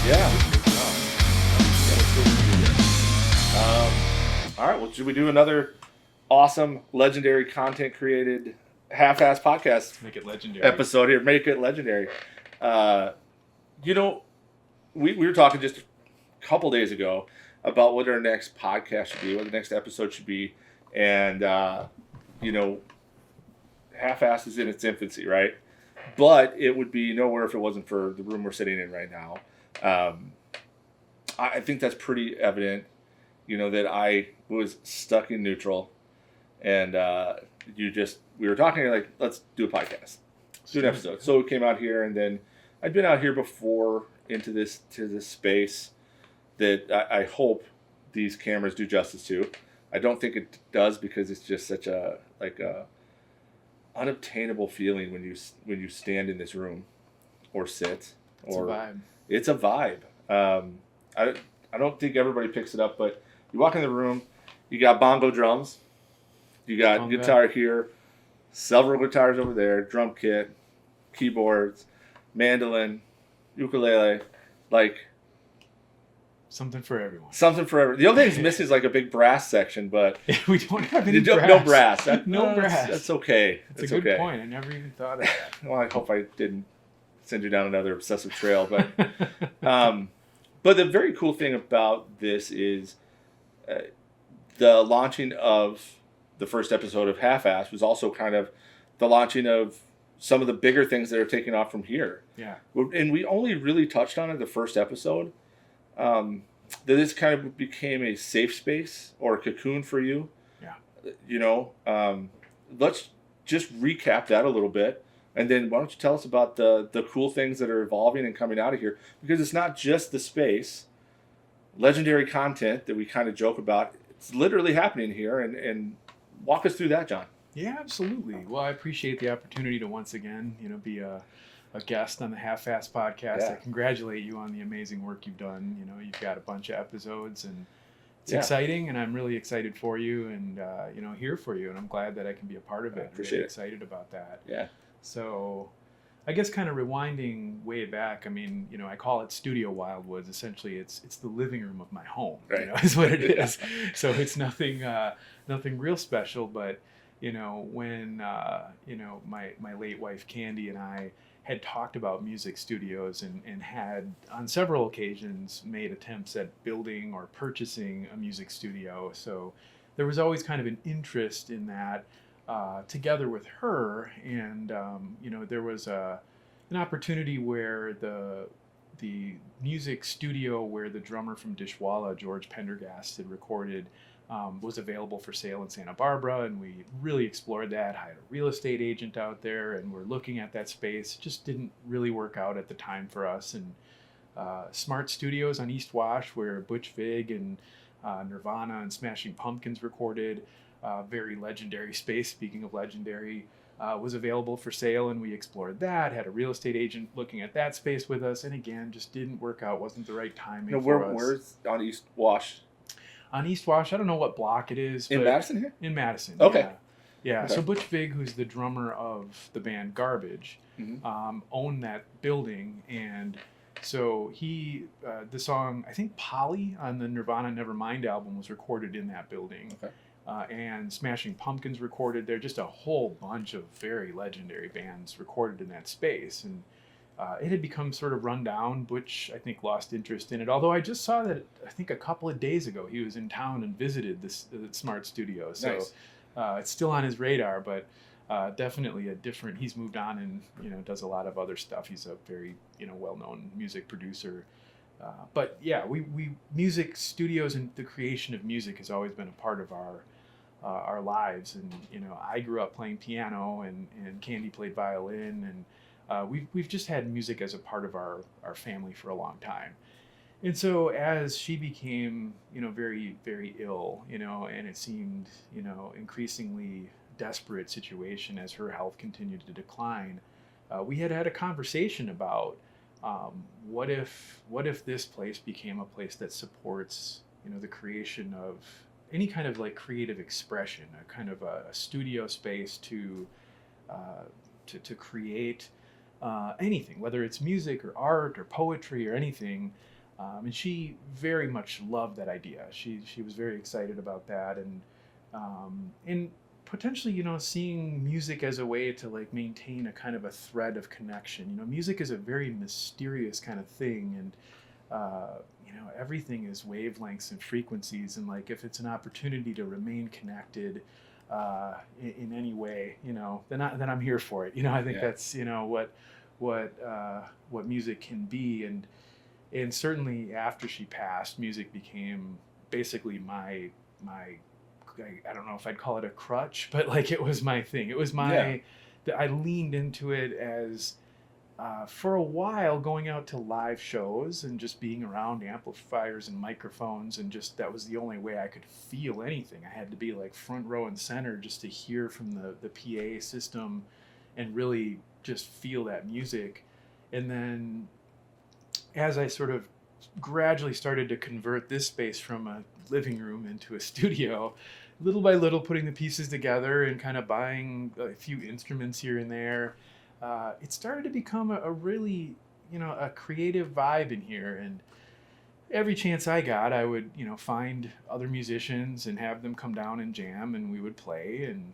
Yeah. All right. Well, should we do another awesome, legendary, content created, half-ass podcast Make it legendary. episode here? Make it legendary. Uh, you know, we were talking just a couple days ago about what our next podcast should be, what the next episode should be, and half-ass is in its infancy, right? But it would be nowhere if it wasn't for the room we're sitting in right now. I think that's pretty evident. That I was stuck in neutral, and we were talking, you're like, let's do a podcast, do an episode. So we came out here, and then I'd been out here before to this space that I hope these cameras do justice to. I don't think it does, because it's just such a unobtainable feeling when you stand in this room or sit. It's a vibe. It's a vibe. I don't think everybody picks it up, but you walk in the room, you got bongo drums, you got guitar here, several guitars over there, drum kit, keyboards, mandolin, ukulele, like something for everyone. Something for everyone. The only thing that's missing is like a big brass section, but we don't have any brass. brass. No brass. No brass. That's okay. That's a good point. I never even thought of that. Well, I hope I didn't send you down another obsessive trail, but but the very cool thing about this is the launching of the first episode of Half-Ass was also kind of the launching of some of the bigger things that are taking off from here. Yeah. And we only really touched on it the first episode. That this kind of became a safe space or a cocoon for you. Yeah. Let's just recap that a little bit. And then why don't you tell us about the cool things that are evolving and coming out of here? Because it's not just the space, legendary content that we kind of joke about. It's literally happening here. And walk us through that, John. Yeah, absolutely. Well, I appreciate the opportunity to once again, be a guest on the Half-Ass podcast. Yeah. I congratulate you on the amazing work you've done. You've got a bunch of episodes, and it's exciting, and I'm really excited for you and, here for you. And I'm glad that I can be a part of it. I appreciate it. Excited about that. Yeah. So I guess kind of rewinding way back, I call it Studiowildwoods. Essentially, it's the living room of my home, right. Is what it is. So it's nothing real special, but, when, my late wife Candy and I had talked about music studios and had on several occasions made attempts at building or purchasing a music studio. So there was always kind of an interest in that together with her. And, there was an opportunity where the music studio where the drummer from Dishwalla, George Pendergast, had recorded was available for sale in Santa Barbara, and we really explored that. Hired a real estate agent out there, and we're looking at that space. It just didn't really work out at the time for us. And Smart Studios on East Wash, where Butch Vig and Nirvana and Smashing Pumpkins recorded, very legendary space, speaking of legendary, was available for sale, and we explored that. Had a real estate agent looking at that space with us, and again, just didn't work out. Wasn't the right timing for us. Where's on East Wash? On East Wash, I don't know what block it is. In Madison here? In Madison, okay. Yeah. Okay. So Butch Vig, who's the drummer of the band Garbage, owned that building, and so he, the song, I think Polly on the Nirvana Nevermind album was recorded in that building. Okay. And Smashing Pumpkins recorded there. Just a whole bunch of very legendary bands recorded in that space. And it had become sort of run down. Butch, I think, lost interest in it. Although I just saw that, I think a couple of days ago, he was in town and visited the Smart Studio. So nice. It's still on his radar, but definitely he's moved on and, does a lot of other stuff. He's a very, well-known music producer. But yeah, we music studios and the creation of music has always been a part of our lives. And, I grew up playing piano and Candy played violin, and we've just had music as a part of our family for a long time. And so as she became, very, very ill, and it seemed, increasingly desperate situation as her health continued to decline, we had a conversation about what if this place became a place that supports, the creation of any kind of like creative expression, a kind of a studio space to create anything, whether it's music or art or poetry or anything, And she very much loved that idea. She was very excited about that, and potentially, seeing music as a way to like maintain a kind of a thread of connection. Music is a very mysterious kind of thing, and everything is wavelengths and frequencies, and like if it's an opportunity to remain connected in any way, then I'm here for it. I think that's what music can be, and certainly after she passed, music became basically my I don't know if I'd call it a crutch, but like it was my thing. It was my I leaned into it as for a while, going out to live shows and just being around amplifiers and microphones, and just that was the only way I could feel anything. I had to be like front row and center just to hear from the PA system and really just feel that music. And then as I sort of gradually started to convert this space from a living room into a studio, little by little putting the pieces together and kind of buying a few instruments here and there, it started to become a really, a creative vibe in here. And every chance I got, I would, find other musicians and have them come down and jam, and we would play, and,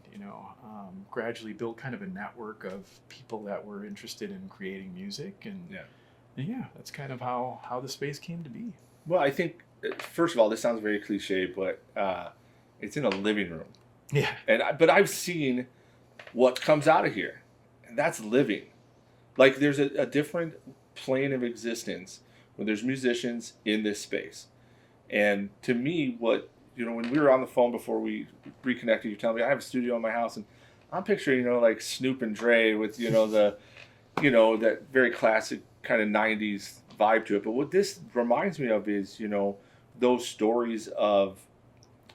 gradually build kind of a network of people that were interested in creating music. And that's kind of how the space came to be. Well, I think, first of all, this sounds very cliche, but it's in a living room. Yeah. But I've seen what comes out of here, and that's living. Like there's a different plane of existence when there's musicians in this space. And to me, when we were on the phone before we reconnected, you're telling me I have a studio in my house, and I'm picturing, like Snoop and Dre with, that very classic kind of 90s vibe to it. But what this reminds me of is, those stories of,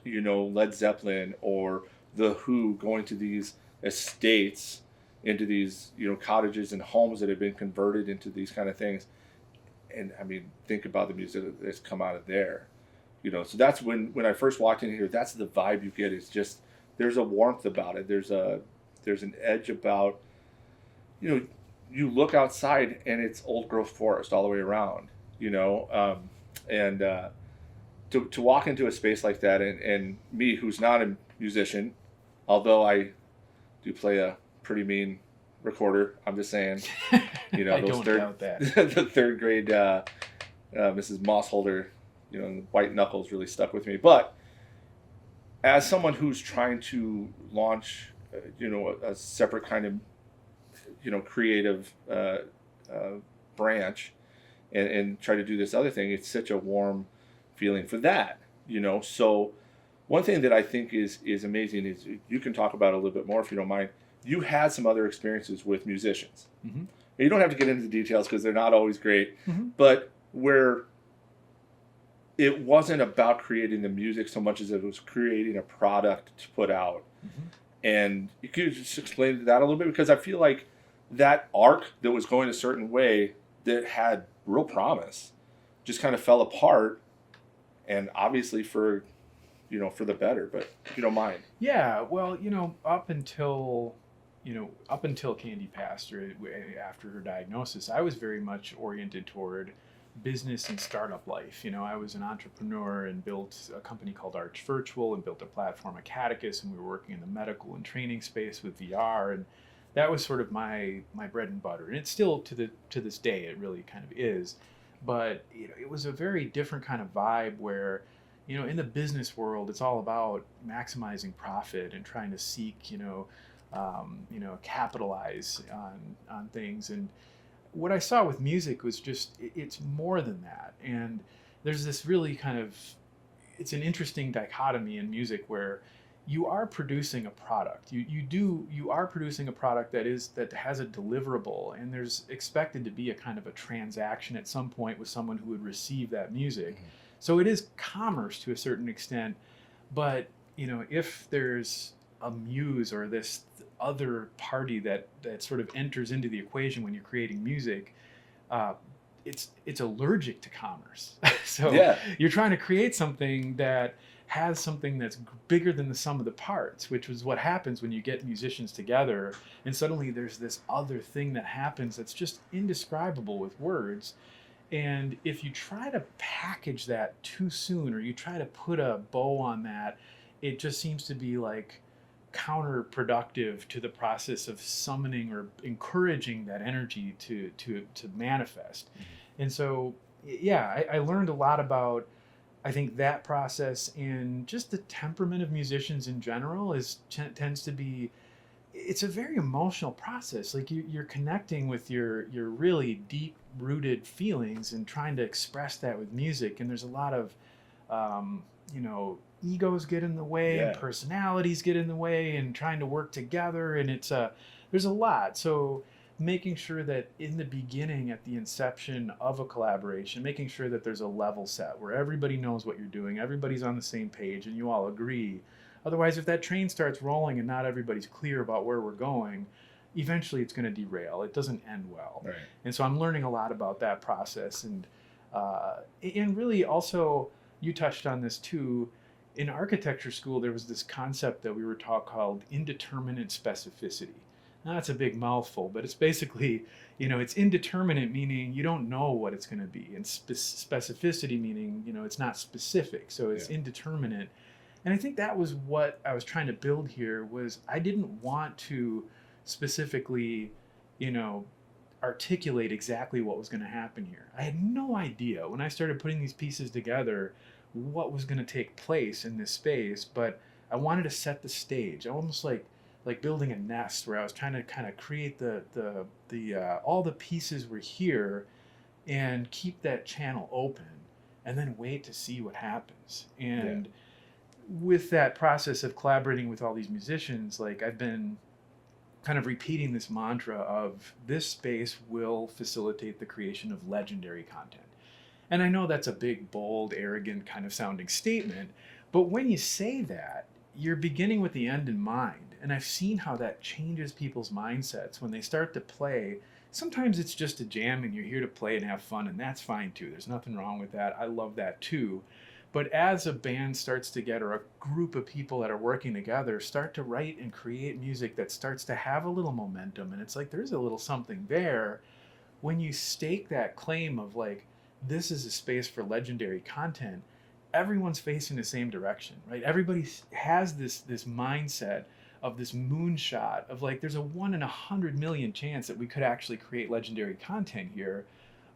Led Zeppelin or The Who going to these estates, into these, cottages and homes that have been converted into these kind of things. And I mean, think about the music that's come out of there, so that's when I first walked in here, that's the vibe you get. It's just, there's a warmth about it. There's an edge about, you look outside and it's old growth forest all the way around, to walk into a space like that, and me, who's not a musician, although I do play a pretty mean recorder, I'm just saying, I don't doubt that. The third grade Mrs. Mossholder, the white knuckles really stuck with me. But as someone who's trying to launch, a separate kind of, creative branch, and try to do this other thing, it's such a warm feeling for that, So one thing that I think is amazing is, you can talk about it a little bit more if you don't mind. You had some other experiences with musicians. Mm-hmm. You don't have to get into the details because they're not always great, but where it wasn't about creating the music so much as it was creating a product to put out. Mm-hmm. And you could just explain that a little bit, because I feel like that arc that was going a certain way that had real promise just kind of fell apart, and obviously for the better, but if you don't mind. Yeah, well, up until Candy passed, or after her diagnosis, I was very much oriented toward business and startup life. I was an entrepreneur and built a company called Arch Virtual, and built a platform at Catechus, and we were working in the medical and training space with VR, and that was sort of my bread and butter. And it's still to this day, it really kind of is. But it was a very different kind of vibe where, in the business world, it's all about maximizing profit and trying to seek, capitalize on things. And what I saw with music was just, it's more than that. And there's this really it's an interesting dichotomy in music where you are producing a product. You are producing a product that has a deliverable, and there's expected to be a kind of a transaction at some point with someone who would receive that music. Mm-hmm. So it is commerce to a certain extent, but if there's a muse or this other party that sort of enters into the equation when you're creating music, it's allergic to commerce. So you're trying to create something that has something that's bigger than the sum of the parts, which is what happens when you get musicians together, and suddenly there's this other thing that happens that's just indescribable with words. And if you try to package that too soon, or you try to put a bow on that, it just seems to be like counterproductive to the process of summoning or encouraging that energy to manifest. And so, yeah, I learned a lot about, I think, that process, and just the temperament of musicians in general tends to be, it's a very emotional process. Like you're connecting with your really deep rooted feelings and trying to express that with music. And there's a lot of, egos get in the way, and personalities get in the way, and trying to work together. And there's a lot. So making sure that in the beginning, at the inception of a collaboration, making sure that there's a level set where everybody knows what you're doing, everybody's on the same page, and you all agree. Otherwise, if that train starts rolling and not everybody's clear about where we're going, eventually it's going to derail. It doesn't end well. Right. And so I'm learning a lot about that process. And really also, you touched on this too, in architecture school, there was this concept that we were taught called indeterminate specificity. Now, that's a big mouthful, but it's basically, it's indeterminate, meaning you don't know what it's going to be. And specificity meaning, it's not specific. So it's indeterminate. And I think that was what I was trying to build here. Was I didn't want to specifically, articulate exactly what was going to happen here. I had no idea when I started putting these pieces together what was going to take place in this space, but I wanted to set the stage. Almost like building a nest, where I was trying to kind of create the all the pieces were here and keep that channel open, and then wait to see what happens. And with that process of collaborating with all these musicians, like I've been kind of repeating this mantra of this space will facilitate the creation of legendary content. And I know that's a big, bold, arrogant kind of sounding statement, but when you say that, you're beginning with the end in mind. And I've seen how that changes people's mindsets when they start to play. Sometimes it's just a jam and you're here to play and have fun, and that's fine too. There's nothing wrong with that. I love that too. But as a band starts to get, or a group of people that are working together start to write and create music that starts to have a little momentum, and it's like there's a little something there, when you stake that claim of like, this is a space for legendary content, everyone's facing the same direction, right? Everybody has this mindset of this moonshot of like, there's a 1 in 100 million chance that we could actually create legendary content here,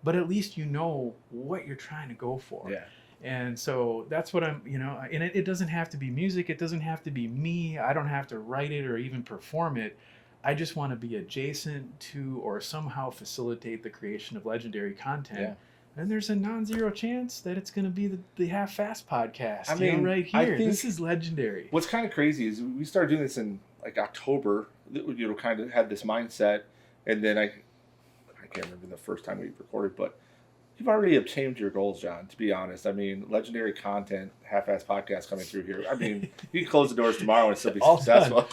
but at least you know what you're trying to go for. Yeah. And so that's what I'm, and it doesn't have to be music. It doesn't have to be me. I don't have to write it or even perform it. I just want to be adjacent to or somehow facilitate the creation of legendary content. Yeah. And there's a non-zero chance that it's going to be the Halffast podcast. I mean, right here. This is legendary. What's kind of crazy is we started doing this in like October. Kind of had this mindset, and then I can't remember the first time we recorded, but you've already obtained your goals, John. To be honest, I mean, legendary content, Halffast podcast coming through here. I mean, you can close the doors tomorrow and still be successful.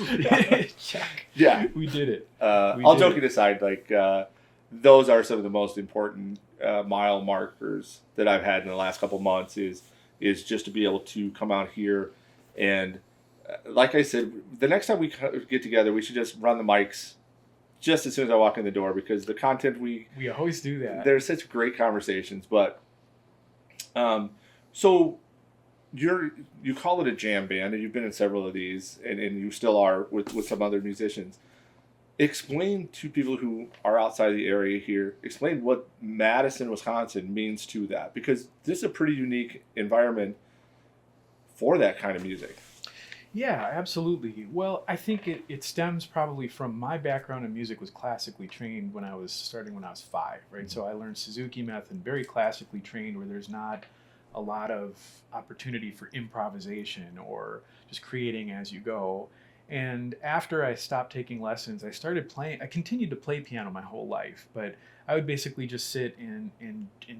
Check. Yeah, we did it. All joking aside, like those are some of the most important mile markers that I've had in the last couple months. Is just to be able to come out here and, like I said, the next time we get together, we should just run the mics just as soon as I walk in the door, because the content we always do that. There's such great conversations, but so you call it a jam band, and you've been in several of these, and you still are with some other musicians. Explain to people who are outside the area here, explain what Madison, Wisconsin means to that, because this is a pretty unique environment for that kind of music. Yeah, absolutely. Well, I think it stems probably from my background in music. Was classically trained when I was 5, right? So I learned Suzuki method, very classically trained, where there's not a lot of opportunity for improvisation or just creating as you go. And after I stopped taking lessons, I started playing. I continued to play piano my whole life, but I would basically just sit and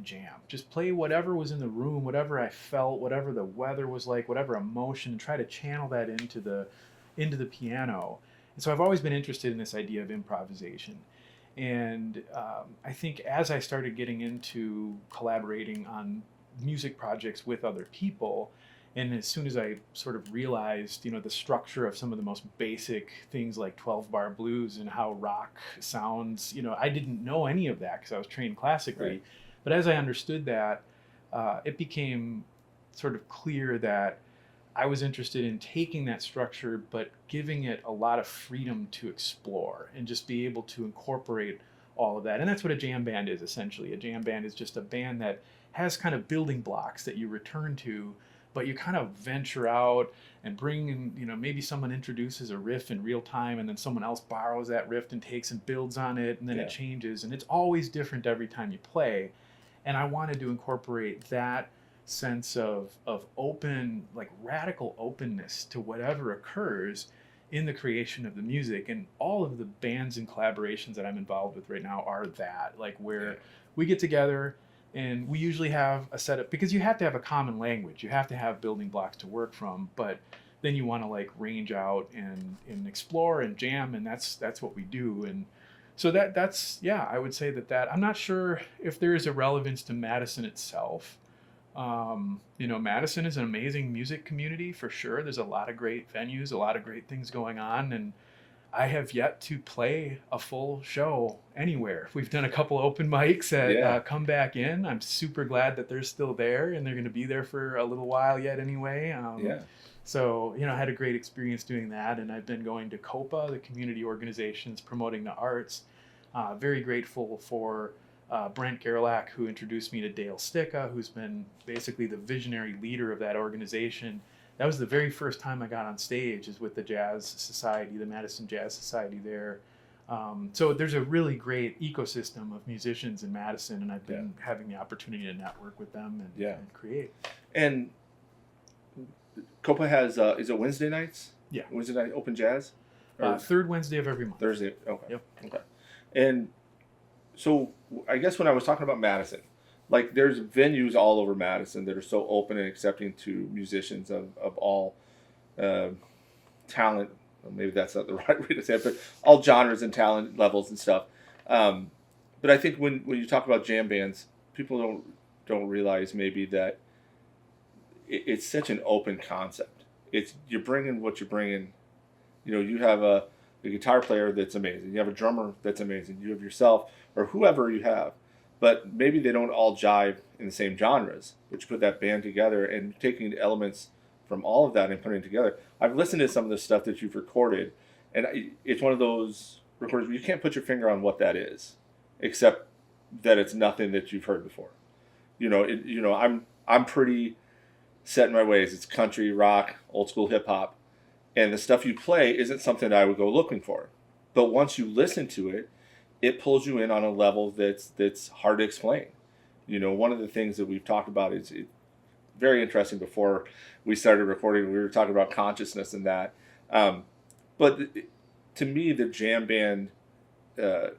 jam, just play whatever was in the room, whatever I felt, whatever the weather was like, whatever emotion, and try to channel that into the piano. And so I've always been interested in this idea of improvisation. And I think as I started getting into collaborating on music projects with other people, and as soon as I sort of realized, the structure of some of the most basic things like 12-bar blues and how rock sounds, I didn't know any of that because I was trained classically. Right. But as I understood that, it became sort of clear that I was interested in taking that structure, but giving it a lot of freedom to explore and just be able to incorporate all of that. And that's what a jam band is essentially. A jam band is just a band that has kind of building blocks that you return to, but you kind of venture out and bring in, maybe someone introduces a riff in real time and then someone else borrows that riff and takes and builds on it, and then it changes. And it's always different every time you play. And I wanted to incorporate that sense of open, like radical openness to whatever occurs in the creation of the music. And all of the bands and collaborations that I'm involved with right now are that, like, where we get together and we usually have a setup, because you have to have a common language, you have to have building blocks to work from, but then you want to like range out and explore and jam, and that's what we do. And so that's I would say that I'm not sure if there is a relevance to Madison itself. Madison is an amazing music community for sure. There's a lot of great venues, a lot of great things going on, and I have yet to play a full show anywhere. We've done a couple open mics at Come Back In. I'm super glad that they're still there, and they're going to be there for a little while yet anyway. So, I had a great experience doing that, and I've been going to COPA, the community organizations promoting the arts. Very grateful for Brent Gerlach, who introduced me to Dale Sticka, who's been basically the visionary leader of that organization. That was the very first time I got on stage, is with the Jazz Society, the Madison Jazz Society there. So there's a really great ecosystem of musicians in Madison, and I've been having the opportunity to network with them and create. And COPA has, is it Wednesday nights? Yeah. Wednesday night open jazz? Third Wednesday of every month. Thursday, okay. Yep. Okay. And so I guess when I was talking about Madison, like there's venues all over Madison that are so open and accepting to musicians of all talent. Well, maybe that's not the right way to say it, but all genres and talent levels and stuff. But I think when you talk about jam bands, people don't realize maybe that it's such an open concept. You're bringing what you're bringing. You have a guitar player that's amazing. You have a drummer that's amazing. You have yourself or whoever you have. But maybe they don't all jive in the same genres, but you put that band together and taking elements from all of that and putting it together. I've listened to some of the stuff that you've recorded, and it's one of those recordings where you can't put your finger on what that is, except that it's nothing that you've heard before. I'm pretty set in my ways. It's country, rock, old school hip hop, and the stuff you play isn't something that I would go looking for. But once you listen to it, it pulls you in on a level that's hard to explain. One of the things that we've talked about is very interesting. Before we started recording, we were talking about consciousness and that. But to me, the jam band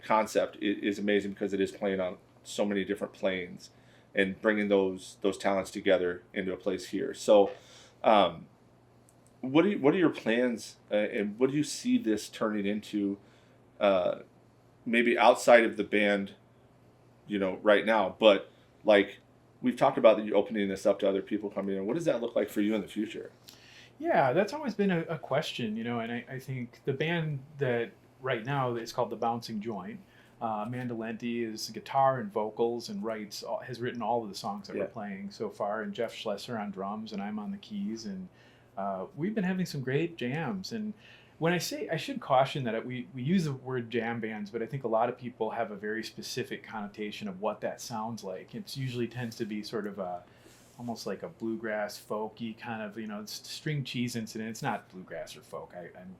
concept is amazing because it is playing on so many different planes and bringing those talents together into a place here. So, what are your plans, and what do you see this turning into? Maybe outside of the band, right now, but like we've talked about that, you opening this up to other people coming in. What does that look like for you in the future? Yeah, that's always been a question, and I think the band that right now is called the Bouncing Joint. Amanda Lenti is guitar and vocals and has written all of the songs that we're playing so far, and Jeff Schlesser on drums, and I'm on the keys, and we've been having some great jams. And when I should caution that we use the word jam bands, but I think a lot of people have a very specific connotation of what that sounds like. It usually tends to be sort of almost like a bluegrass folky kind of, it's string cheese incident. It's not bluegrass or folk. I'm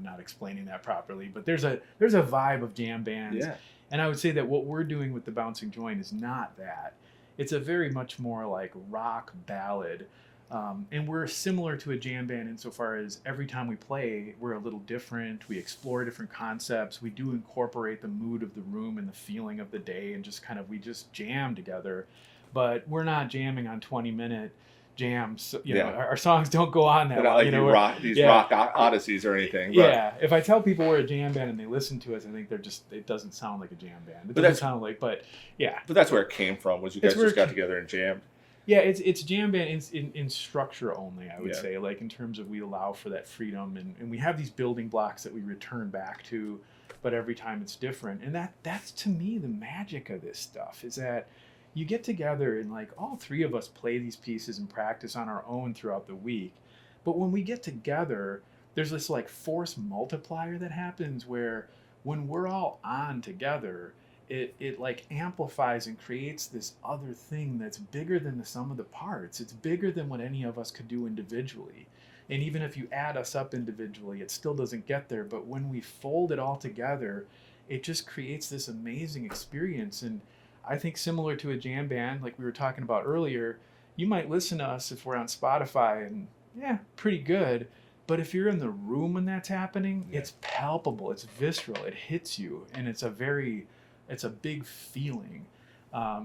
not explaining that properly, but there's a vibe of jam bands. Yeah. And I would say that what we're doing with the Bouncing Joint is not that. It's a very much more like rock ballad. And we're similar to a jam band insofar as every time we play, we're a little different. We explore different concepts. We do incorporate the mood of the room and the feeling of the day, and we just jam together. But we're not jamming on 20-minute jams. Our songs don't go on that long. Like rock odysseys or anything. But. Yeah, if I tell people we're a jam band and they listen to us, I think it doesn't sound like a jam band. But that's where it came from. Was you guys just got together and jammed? Yeah, it's jam band in structure only, I would say, like in terms of we allow for that freedom, and we have these building blocks that we return back to, but every time it's different. And that's to me the magic of this stuff, is that, you get together and like all three of us play these pieces and practice on our own throughout the week. But when we get together, there's this like force multiplier that happens where when we're all on together, it like amplifies and creates this other thing that's bigger than the sum of the parts. It's bigger than what any of us could do individually. And even if you add us up individually, it still doesn't get there. But when we fold it all together, it just creates this amazing experience. And I think similar to a jam band, like we were talking about earlier, you might listen to us if we're on Spotify and yeah, pretty good. But if you're in the room when that's happening, it's palpable, it's visceral, it hits you, and it's a big feeling.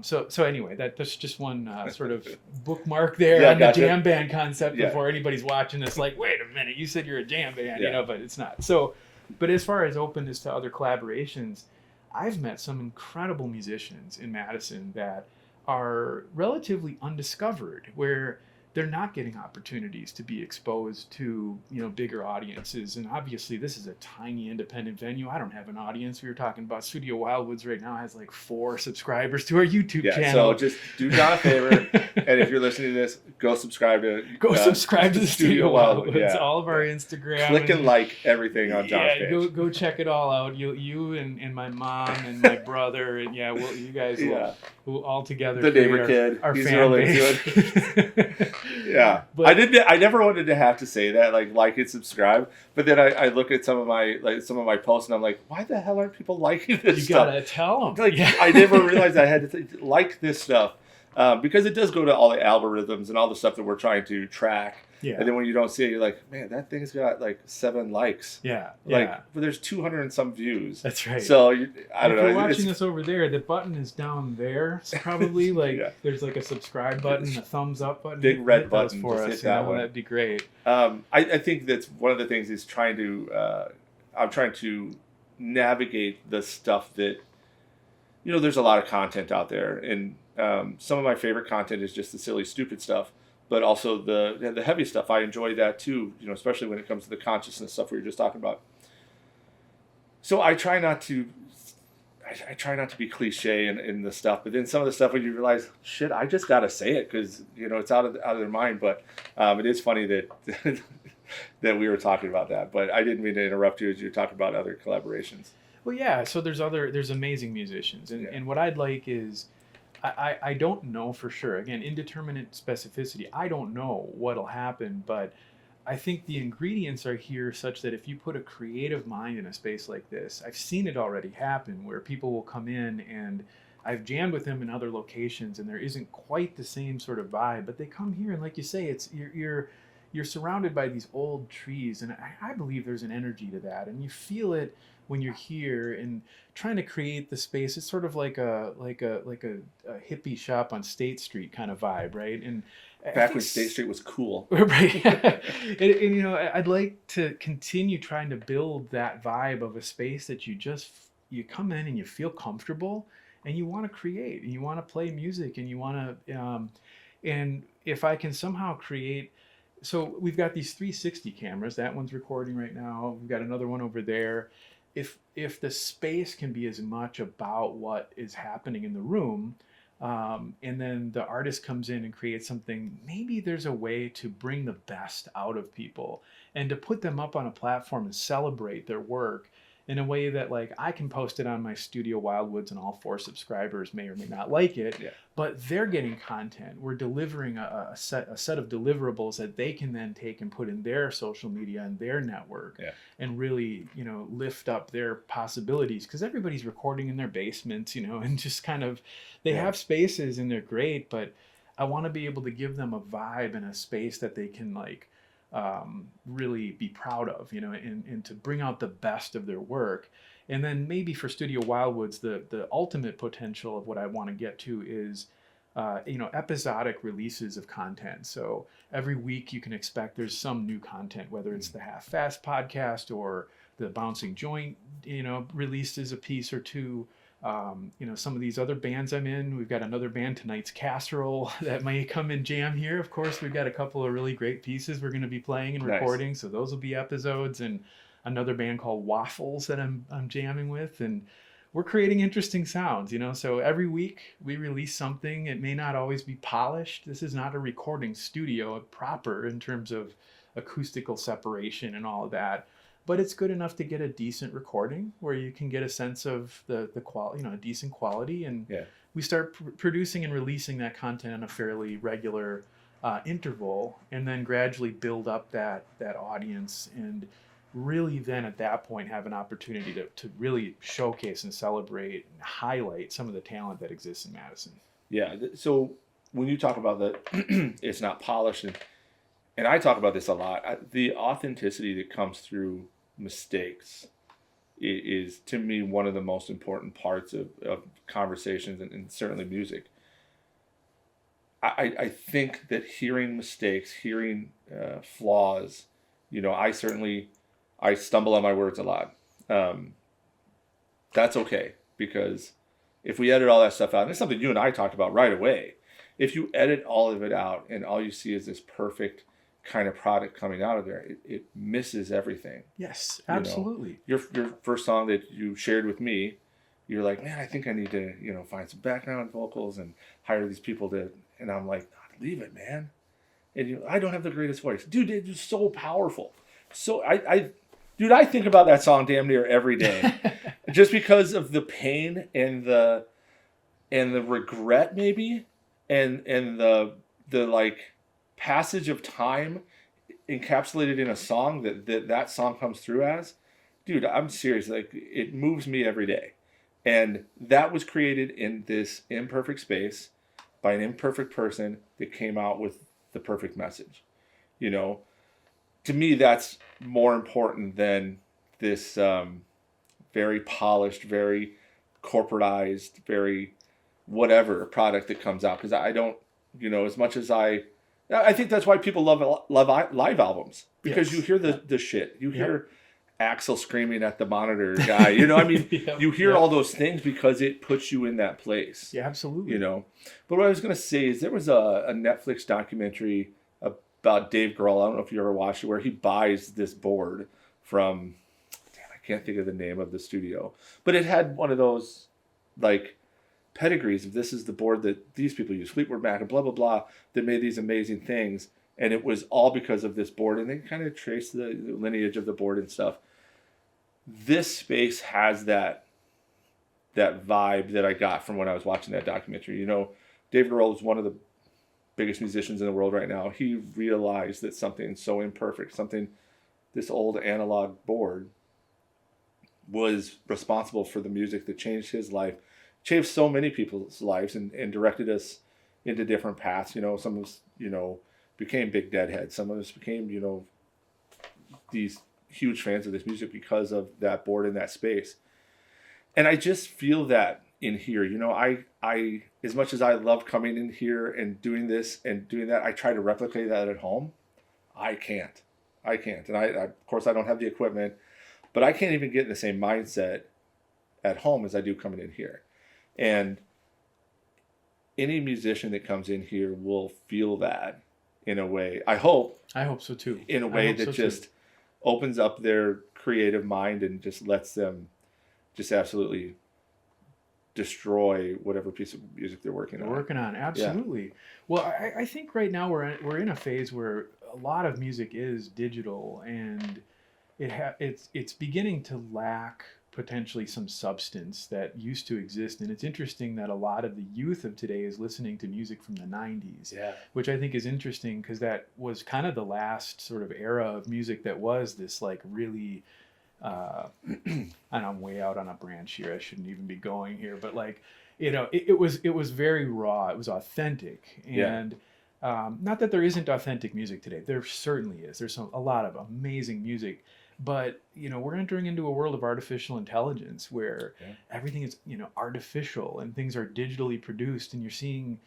So anyway, that's just one sort of bookmark there on the jam band concept before anybody's watching this like, wait a minute, you said you're a jam band, but it's not. So, but as far as openness to other collaborations, I've met some incredible musicians in Madison that are relatively undiscovered, where they're not getting opportunities to be exposed to, bigger audiences. And obviously this is a tiny independent venue. I don't have an audience. We were talking about Studio Wildwoods right now has like 4 subscribers to our YouTube channel. So just do John a favor. And if you're listening to this, go subscribe to the Studio Wildwoods. All of our Instagram. Click and like everything on John's page. Go check it all out. You and my mom and my brother and you guys will all together. The neighbor kid. Our He's fan really base. Good. Yeah, but I never wanted to have to say that, like and subscribe. But then I look at some of my posts and I'm like, why the hell aren't people liking this stuff? You gotta tell them. I never realized I had to like this stuff because it does go to all the algorithms and all the stuff that we're trying to track. Yeah. And then when you don't see it, you're like, man, that thing's got like 7 likes. Yeah. But there's 200 and some views. That's right. So I don't know. If you're watching this over there, the button is down there. It's probably there's like a subscribe button, a thumbs up button. Big red button for us. Hit that one. That'd be great. I think that's one of the things is I'm trying to navigate the stuff that, there's a lot of content out there. And some of my favorite content is just the silly, stupid stuff. But also the heavy stuff, I enjoy that too. Especially when it comes to the consciousness stuff we were just talking about. So I try not to be cliche in the stuff. But then some of the stuff when you realize, shit, I just gotta say it because it's out of their mind. But it is funny that that we were talking about that. But I didn't mean to interrupt you as you were talking about other collaborations. Well, yeah. So there's amazing musicians, and what I'd like is. I don't know for sure. Again, indeterminate specificity. I don't know what'll happen, but I think the ingredients are here such that if you put a creative mind in a space like this, I've seen it already happen where people will come in and I've jammed with them in other locations and there isn't quite the same sort of vibe, but they come here and like you say, it's you're surrounded by these old trees and I believe there's an energy to that and you feel it when you're here and trying to create the space. It's sort of like a hippie shop on State Street kind of vibe, right? And back when State Street was cool, right? and I'd like to continue trying to build that vibe of a space that you come in and you feel comfortable and you want to create and you want to play music and you want to and if I can somehow create. So we've got these 360 cameras. That one's recording right now. We've got another one over there. If the space can be as much about what is happening in the room, and then the artist comes in and creates something, maybe there's a way to bring the best out of people and to put them up on a platform and celebrate their work in a way that like I can post it on my Studio Wildwoods and all 4 subscribers may or may not like it, but they're getting content. We're delivering a set of deliverables that they can then take and put in their social media and their network and really, lift up their possibilities because everybody's recording in their basements, and just kind of, they have spaces and they're great, but I want to be able to give them a vibe and a space that they can like, really be proud of, and to bring out the best of their work. And then maybe for Studio Wildwoods, the ultimate potential of what I want to get to is, episodic releases of content. So every week you can expect there's some new content, whether it's the Halffast podcast or the Bouncing Joint, released as a piece or two. Some of these other bands I'm in, we've got another band, Tonight's Casserole, that may come and jam here. Of course, we've got a couple of really great pieces we're going to be playing and recording, so those will be episodes. And another band called Waffles that I'm jamming with. And we're creating interesting sounds, so every week we release something. It may not always be polished. This is not a recording studio proper in terms of acoustical separation and all of that, but it's good enough to get a decent recording where you can get a sense of the quality, a decent quality. And we start producing and releasing that content on a fairly regular interval, and then gradually build up that audience, and really then at that point have an opportunity to really showcase and celebrate and highlight some of the talent that exists in Madison. Yeah. So when you talk about that, it's not polished, and I talk about this a lot, the authenticity that comes through mistakes is to me one of the most important parts of conversations and certainly music. I think that hearing mistakes, hearing flaws, I stumble on my words a lot. That's okay, because if we edit all that stuff out, and it's something you and I talked about right away, if you edit all of it out and all you see is this perfect kind of product coming out of there, it misses everything. Yes, absolutely. Your first song that you shared with me, you're like, man, I think I need to, find some background vocals and hire these people to, and I'm like, leave it, man. And I don't have the greatest voice. Dude, it's so powerful. So I think about that song damn near every day, just because of the pain and the regret maybe, and the like passage of time encapsulated in a song that song comes through as. Dude, I'm serious. Like, it moves me every day, and that was created in this imperfect space by an imperfect person that came out with the perfect message. To me, that's more important than this very polished, very corporatized, very whatever product that comes out. Because I don't, as much as I think that's why people love live albums, because you hear the shit. You hear Axl screaming at the monitor guy. You hear all those things because it puts you in that place. Yeah, absolutely. But what I was going to say is there was a Netflix documentary about Dave Grohl. I don't know if you ever watched it, where he buys this board from, I can't think of the name of the studio, but it had one of those like pedigrees of this is the board that these people use, Fleetwood Mac and blah, blah, blah, that made these amazing things. And it was all because of this board. And they kind of traced the lineage of the board and stuff. This space has that vibe that I got from when I was watching that documentary. Dave Grohl is one of the biggest musicians in the world right now. He realized that something so imperfect, this old analog board, was responsible for the music that changed his life, changed so many people's lives, and directed us into different paths. Some of us, became big Deadheads. Some of us became, these huge fans of this music because of that board in that space. And I just feel that in here. I as much as I love coming in here and doing this and doing that, I try to replicate that at home. I can't. And I of course I don't have the equipment, but I can't even get in the same mindset at home as I do coming in here. And any musician that comes in here will feel that in a way. I hope so too. In a way that just opens up their creative mind and just lets them just absolutely destroy whatever piece of music they're working on. Absolutely. Yeah. Well, I think right now we're in a phase where a lot of music is digital, and it's beginning to lack potentially some substance that used to exist. And it's interesting that a lot of the youth of today is listening to music from the 90s, which I think is interesting, because that was kind of the last sort of era of music that was this like really and I'm way out on a branch here, I shouldn't even be going here, but like, it was very raw, it was authentic. And not that there isn't authentic music today, there certainly is. There's a lot of amazing music, but we're entering into a world of artificial intelligence where everything is artificial, and things are digitally produced, and you're seeing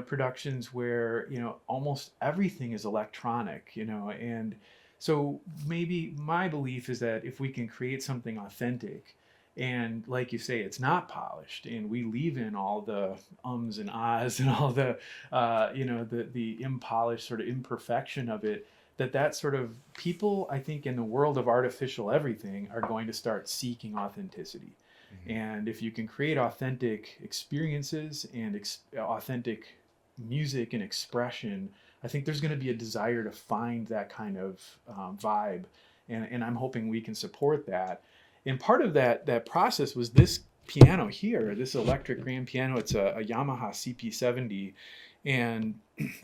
productions where almost everything is electronic, and so maybe my belief is that if we can create something authentic, and like you say, it's not polished, and we leave in all the ums and ahs and all the the impolished sort of imperfection of it, that sort of people, I think, in the world of artificial everything are going to start seeking authenticity. And if you can create authentic experiences and authentic music and expression, I think there's going to be a desire to find that kind of vibe. And I'm hoping we can support that. And part of that process was this piano here, this electric grand piano. It's a Yamaha CP70. And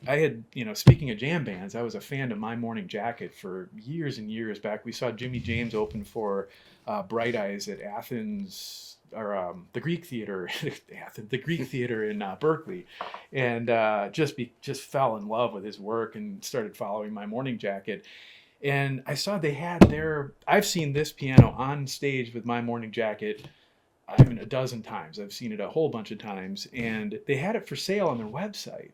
I had, speaking of jam bands, I was a fan of My Morning Jacket for years and years back. We saw Jimmy James open for Bright Eyes at Athens, or the Greek Theater, the Greek Theater in Berkeley, and just fell in love with his work and started following My Morning Jacket. And I saw they had I've seen this piano on stage with My Morning Jacket, I mean, a dozen times. I've seen it a whole bunch of times, and they had it for sale on their website.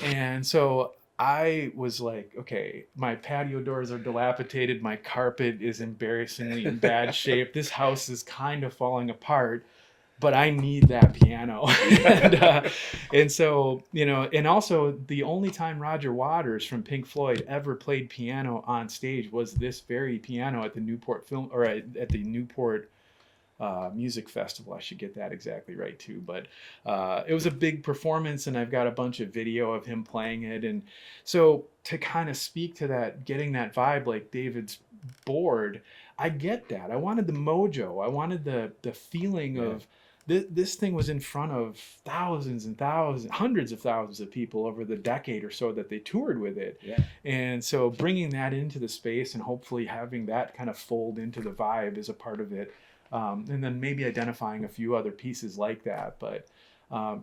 And so I was like, okay, my patio doors are dilapidated. My carpet is embarrassingly in bad shape. This house is kind of falling apart, but I need that piano. and so, and also the only time Roger Waters from Pink Floyd ever played piano on stage was this very piano at the Newport at the Newport Music Festival. I should get that exactly right too, but it was a big performance, and I've got a bunch of video of him playing it. And so to kind of speak to that, getting that vibe like David's bored, I get that. I wanted the mojo. I wanted the feeling of this thing was in front of thousands and thousands, hundreds of thousands of people over the decade or so that they toured with it. Yeah. And so bringing that into the space and hopefully having that kind of fold into the vibe is a part of it. And then maybe identifying a few other pieces like that. But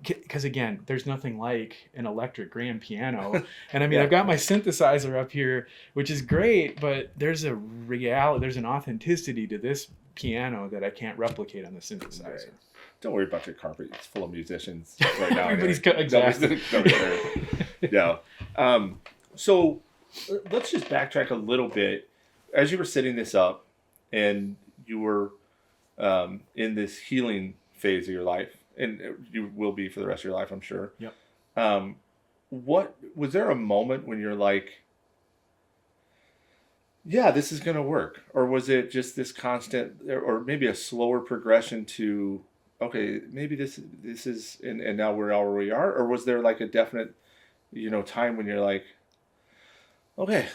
because again, there's nothing like an electric grand piano. And I mean, I've got my synthesizer up here, which is great, but there's a reality, there's an authenticity to this piano that I can't replicate on the synthesizer. Right. Don't worry about your carpet. It's full of musicians right now. Everybody's exactly. Yeah. So let's just backtrack a little bit. As you were setting this up and you were in this healing phase of your life, and you will be for the rest of your life, I'm sure. Yep. What was there a moment when you're like, yeah, this is going to work? Or was it just this constant, or maybe a slower progression to, okay, maybe this is, and now we're all where we are? Or was there like a definite, time when you're like, okay,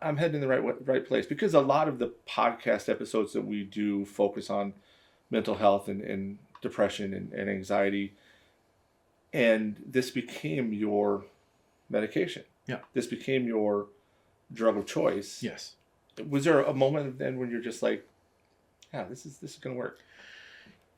I'm heading in the right place? Because a lot of the podcast episodes that we do focus on mental health and depression and anxiety. And this became your medication. Yeah. This became your drug of choice. Yes. Was there a moment then when you're just like, yeah, this is going to work?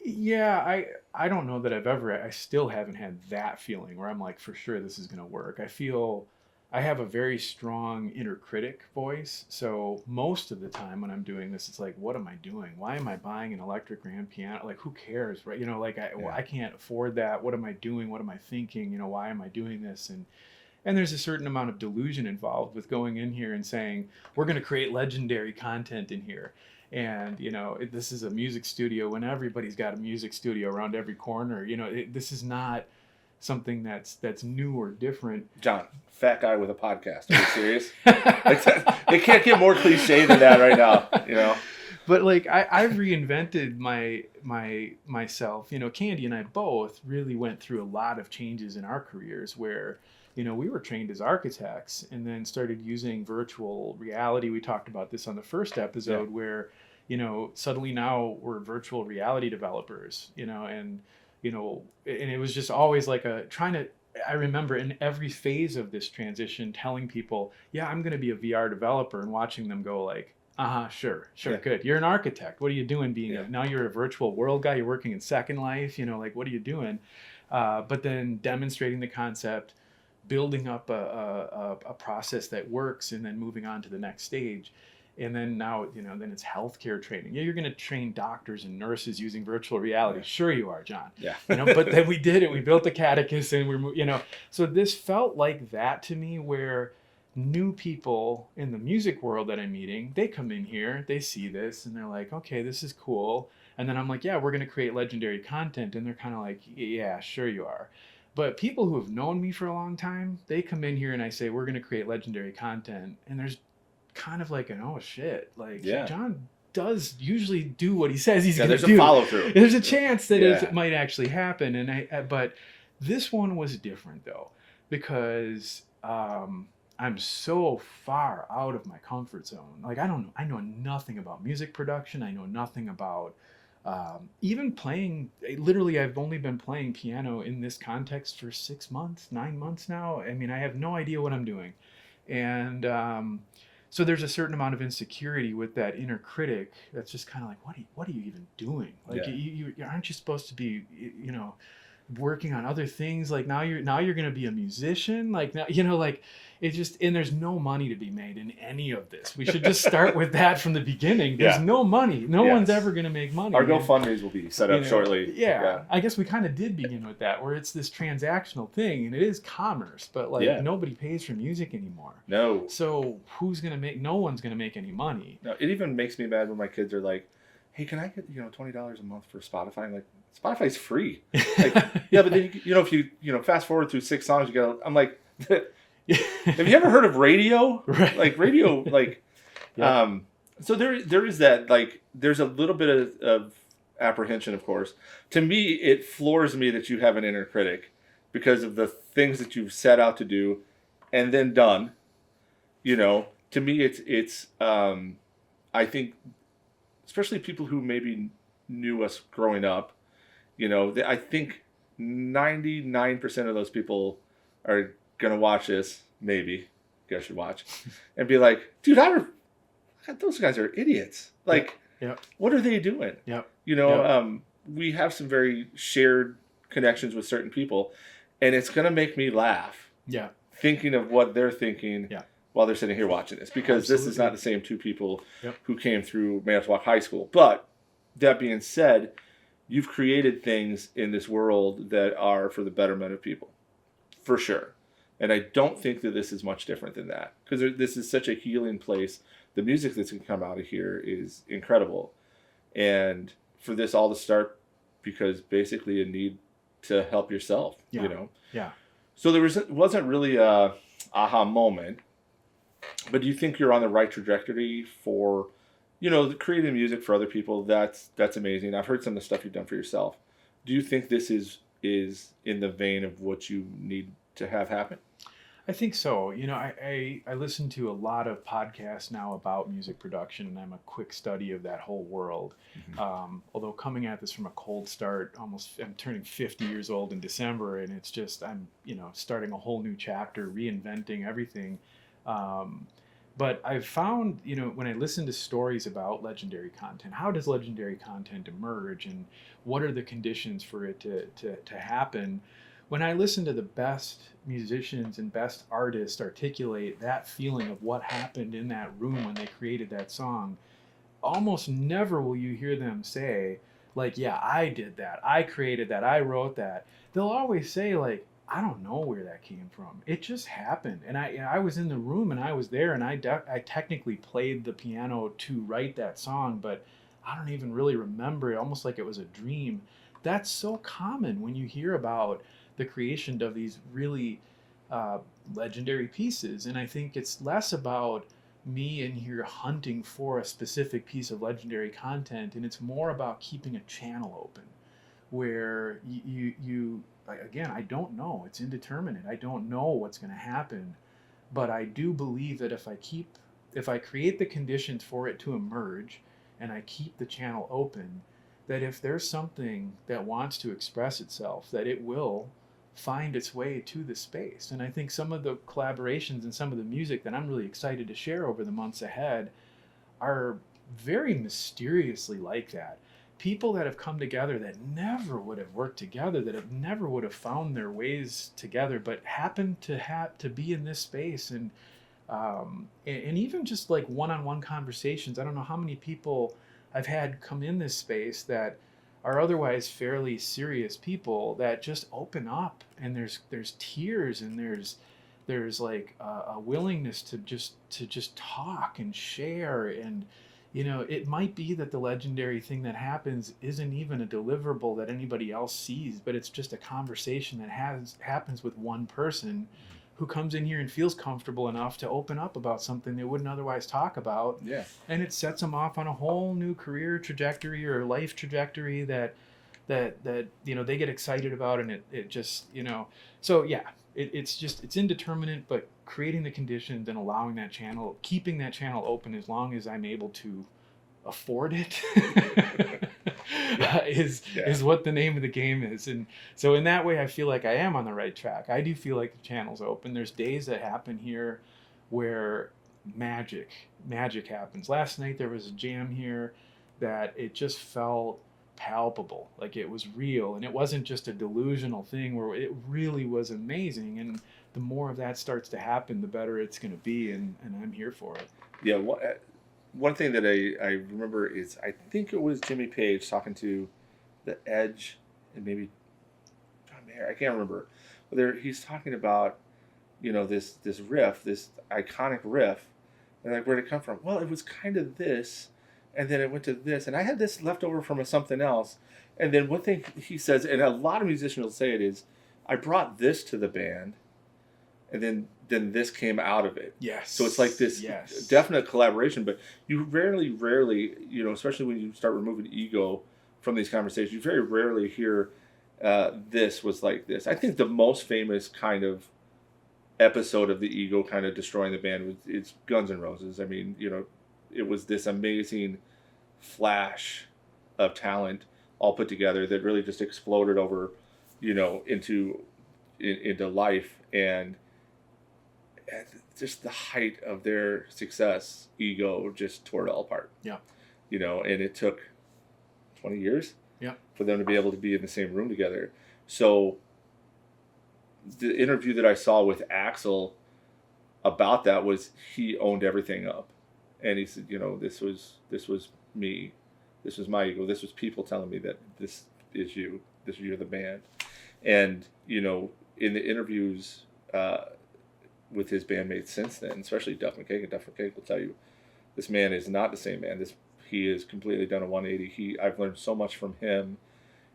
Yeah, I don't know that I still haven't had that feeling where I'm like, for sure this is going to work. I feel I have a very strong inner critic voice. So most of the time when I'm doing this, it's like, what am I doing? Why am I buying an electric grand piano? Like, who cares, right? I can't afford that. What am I doing? What am I thinking? Why am I doing this? And there's a certain amount of delusion involved with going in here and saying, we're going to create legendary content in here. And, this is a music studio when everybody's got a music studio around every corner. This is not something that's new or different. John, fat guy with a podcast. Are you serious? It can't get more cliche than that right now, But like I've reinvented myself. Candy and I both really went through a lot of changes in our careers where, we were trained as architects and then started using virtual reality. We talked about this on the first episode where, suddenly now we're virtual reality developers, and it was just always like I remember in every phase of this transition telling people, yeah, I'm going to be a VR developer, and watching them go like, sure, good. You're an architect. What are you doing now you're a virtual world guy, you're working in Second Life, what are you doing? But then demonstrating the concept, building up a process that works, and then moving on to the next stage. And then now, then it's healthcare training. Yeah, you're going to train doctors and nurses using virtual reality. Sure you are, John. Yeah. But then we did it. We built the catechist, and so this felt like that to me, where new people in the music world that I'm meeting, they come in here, they see this, and they're like, okay, this is cool. And then I'm like, yeah, we're going to create legendary content. And they're kind of like, yeah, sure you are. But people who have known me for a long time, they come in here and I say, we're going to create legendary content. And there's kind of like an, oh shit, like John does usually do what he says he's going to do. There's a follow through. There's a chance that Yeah. it might actually happen, but this one was different though, because I'm so far out of my comfort zone. Like I know nothing about music production. I know nothing about even playing. Literally, I've only been playing piano in this context for 6 months, 9 months now. I mean, I have no idea what I'm doing, and so there's a certain amount of insecurity with that inner critic that's just kind of like, what are you even doing? Like, you aren't you supposed to be, working on other things? Like now you're going to be a musician. Like now, like it just, and there's no money to be made in any of this. We should just start with that from the beginning. There's no money. No one's ever going to make money. Our GoFundMe's will be set up shortly. Yeah. I guess we kind of did begin with that, where it's this transactional thing, and it is commerce, but like nobody pays for music anymore. No. So no one's going to make any money. No, it even makes me mad when my kids are like, hey, can I get, $20 a month for Spotify? I'm like, Spotify's free. Like, yeah, but then, if you, fast forward through 6 songs, I'm like, have you ever heard of radio? Right. Like radio, like, so there is that, like, there's a little bit of apprehension, of course. To me, it floors me that you have an inner critic because of the things that you've set out to do and then done. To me, it's I think, especially people who maybe knew us growing up, I think 99% of those people are going to watch this, maybe, you guys should watch, and be like, dude, those guys are idiots. Like, what are they doing? We have some very shared connections with certain people, and it's going to make me laugh thinking of what they're thinking while they're sitting here watching this, because this is not the same two people who came through Manitowoc High School. But that being said, you've created things in this world that are for the betterment of people, for sure. And I don't think that this is much different than that, because this is such a healing place. The music that's going to come out of here is incredible. And for this all to start because basically a need to help yourself, So there wasn't really a aha moment. But do you think you're on the right trajectory for, creating music for other people? That's amazing. I've heard some of the stuff you've done for yourself. Do you think this is in the vein of what you need to have happen? I think so. I listen to a lot of podcasts now about music production, and I'm a quick study of that whole world. Mm-hmm. Although coming at this from a cold start, I'm turning 50 years old in December, and it's just, I'm, starting a whole new chapter, reinventing everything. But I've found, when I listen to stories about legendary content, how does legendary content emerge, and what are the conditions for it to happen? When I listen to the best musicians and best artists articulate that feeling of what happened in that room when they created that song, almost never will you hear them say, like, yeah, I did that, I created that, I wrote that. They'll always say, like, I don't know where that came from. It just happened. And I was in the room, and I was there, and I technically played the piano to write that song, but I don't even really remember it, almost like it was a dream. That's so common when you hear about the creation of these really legendary pieces. And I think it's less about me in here hunting for a specific piece of legendary content, and it's more about keeping a channel open where you again, I don't know. It's indeterminate. I don't know what's going to happen, but I do believe that if I create the conditions for it to emerge, and I keep the channel open, that if there's something that wants to express itself, that it will find its way to the space. And I think some of the collaborations and some of the music that I'm really excited to share over the months ahead are very mysteriously like that. People that have come together that never would have worked together, that have never would have found their ways together, but happen to be in this space, and even just like one-on-one conversations. I don't know how many people I've had come in this space that are otherwise fairly serious people that just open up, and there's tears, and there's like a willingness to just talk and share. And it might be that the legendary thing that happens isn't even a deliverable that anybody else sees, but it's just a conversation that happens with one person who comes in here and feels comfortable enough to open up about something they wouldn't otherwise talk about. Yeah. And it sets them off on a whole new career trajectory or life trajectory that they get excited about, and it just, so yeah, it's indeterminate, but creating the conditions and allowing that channel, keeping that channel open as long as I'm able to afford it is what the name of the game is. And so in that way, I feel like I am on the right track. I do feel like the channel's open. There's days that happen here where magic happens. Last night there was a jam here that it just felt palpable, like it was real, and it wasn't just a delusional thing, where it really was amazing. And the more of that starts to happen, the better it's going to be, and I'm here for it. Yeah. One thing that I remember is, I think it was Jimmy Page talking to the Edge and maybe John Mayer, I can't remember, but he's talking about, this riff, this iconic riff, and like, where'd it come from? Well, it was kind of this, and then it went to this, and I had this left over from something else. And then one thing he says, and a lot of musicians will say it, is, I brought this to the band, and then this came out of it. Yes. So it's like this definite collaboration, but you rarely, especially when you start removing ego from these conversations, you very rarely hear this was like this. I think the most famous kind of episode of the ego kind of destroying the band it's Guns N' Roses. I mean, it was this amazing flash of talent all put together that really just exploded over, into life, and just the height of their success, ego just tore it all apart. Yeah. And it took 20 years for them to be able to be in the same room together. So the interview that I saw with Axl about that was, he owned everything up. And he said, this was me. This was my ego. This was people telling me that this is you. You're the band. And, in the interviews with his bandmates since then, especially Duff McKagan will tell you, this man is not the same man. He has completely done a 180. I've learned so much from him.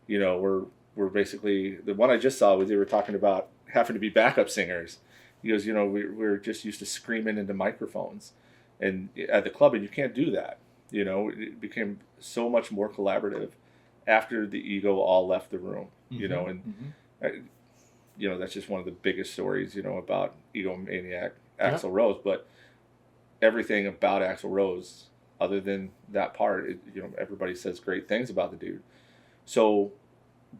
We're basically, the one I just saw was, they were talking about having to be backup singers. He goes, we're just used to screaming into microphones and at the club, and you can't do that. It became so much more collaborative after the ego all left the room. That's just one of the biggest stories, about egomaniac Axl Rose. But everything about Axl Rose, other than that part, everybody says great things about the dude. So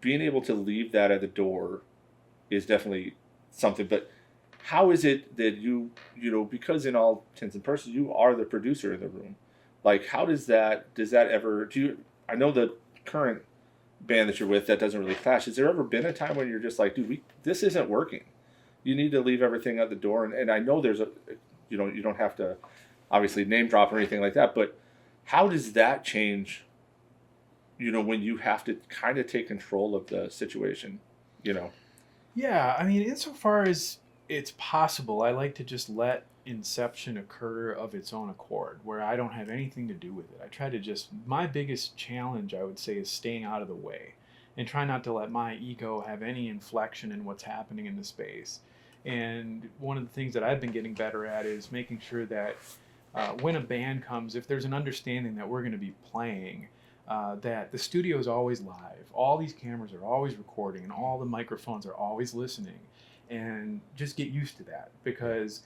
being able to leave that at the door is definitely something. But how is it that because in all intents and purposes, you are the producer in the room? Like, how does that ever, I know the current band that you're with, that doesn't really clash. Has there ever been a time when you're just like, dude, this isn't working? You need to leave everything at the door. And I know there's you don't have to obviously name drop or anything like that, but how does that change, when you have to kind of take control of the situation, Yeah, I mean, insofar as it's possible, I like to just let inception occur of its own accord, where I don't have anything to do with it. I try to my biggest challenge, I would say, is staying out of the way and try not to let my ego have any inflection in what's happening in the space. And one of the things that I've been getting better at is making sure that when a band comes, if there's an understanding that we're going to be playing, that the studio is always live. All these cameras are always recording, and all the microphones are always listening. And just get used to that, because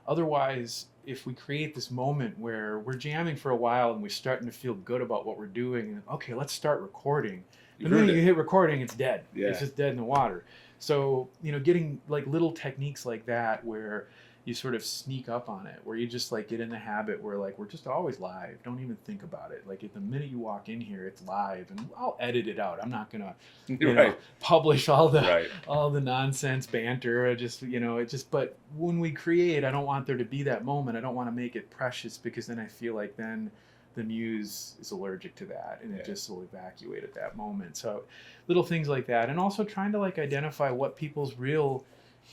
otherwise, if we create this moment where we're jamming for a while and we're starting to feel good about what we're doing, and okay, let's start recording. The minute you hit recording, it's dead. Yeah. It's just dead in the water. So, getting like little techniques like that where you sort of sneak up on it, where you just like get in the habit where like, we're just always live. Don't even think about it. Like, at the minute you walk in here, it's live, and I'll edit it out. I'm not going to publish all the nonsense banter. But when we create, I don't want there to be that moment. I don't want to make it precious, because then I feel like then the muse is allergic to that, and it just will evacuate at that moment. So little things like that. And also trying to like identify what people's real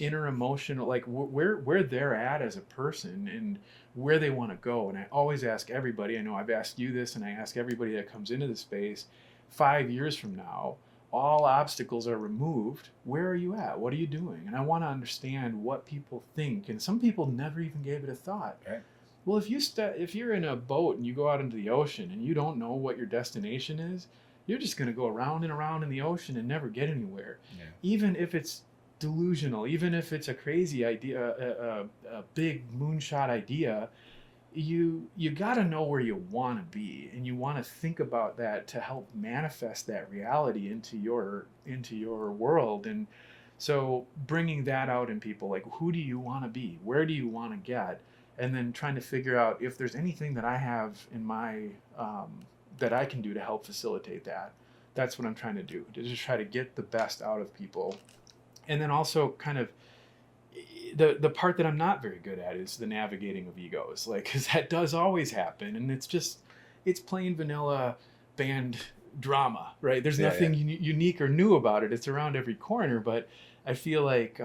inner emotional, like where they're at as a person and where they want to go. And I always ask everybody, I know I've asked you this, and I ask everybody that comes into the space, 5 years from now, all obstacles are removed, where are you at? What are you doing? And I want to understand what people think. And some people never even gave it a thought. Right. Well, if you're in a boat and you go out into the ocean and you don't know what your destination is, you're just going to go around and around in the ocean and never get anywhere. Yeah. Even if it's delusional, even if it's a crazy idea, a big moonshot idea, you got to know where you want to be, and you want to think about that to help manifest that reality into your world. And so bringing that out in people, like, who do you want to be, where do you want to get, and then trying to figure out if there's anything that I have in my that I can do to help facilitate that. That's what I'm trying to do, to just try to get the best out of people. And then also kind of the part that I'm not very good at is the navigating of egos, like, because that does always happen, and it's plain vanilla band drama, right? There's nothing unique or new about it. It's around every corner, but I feel like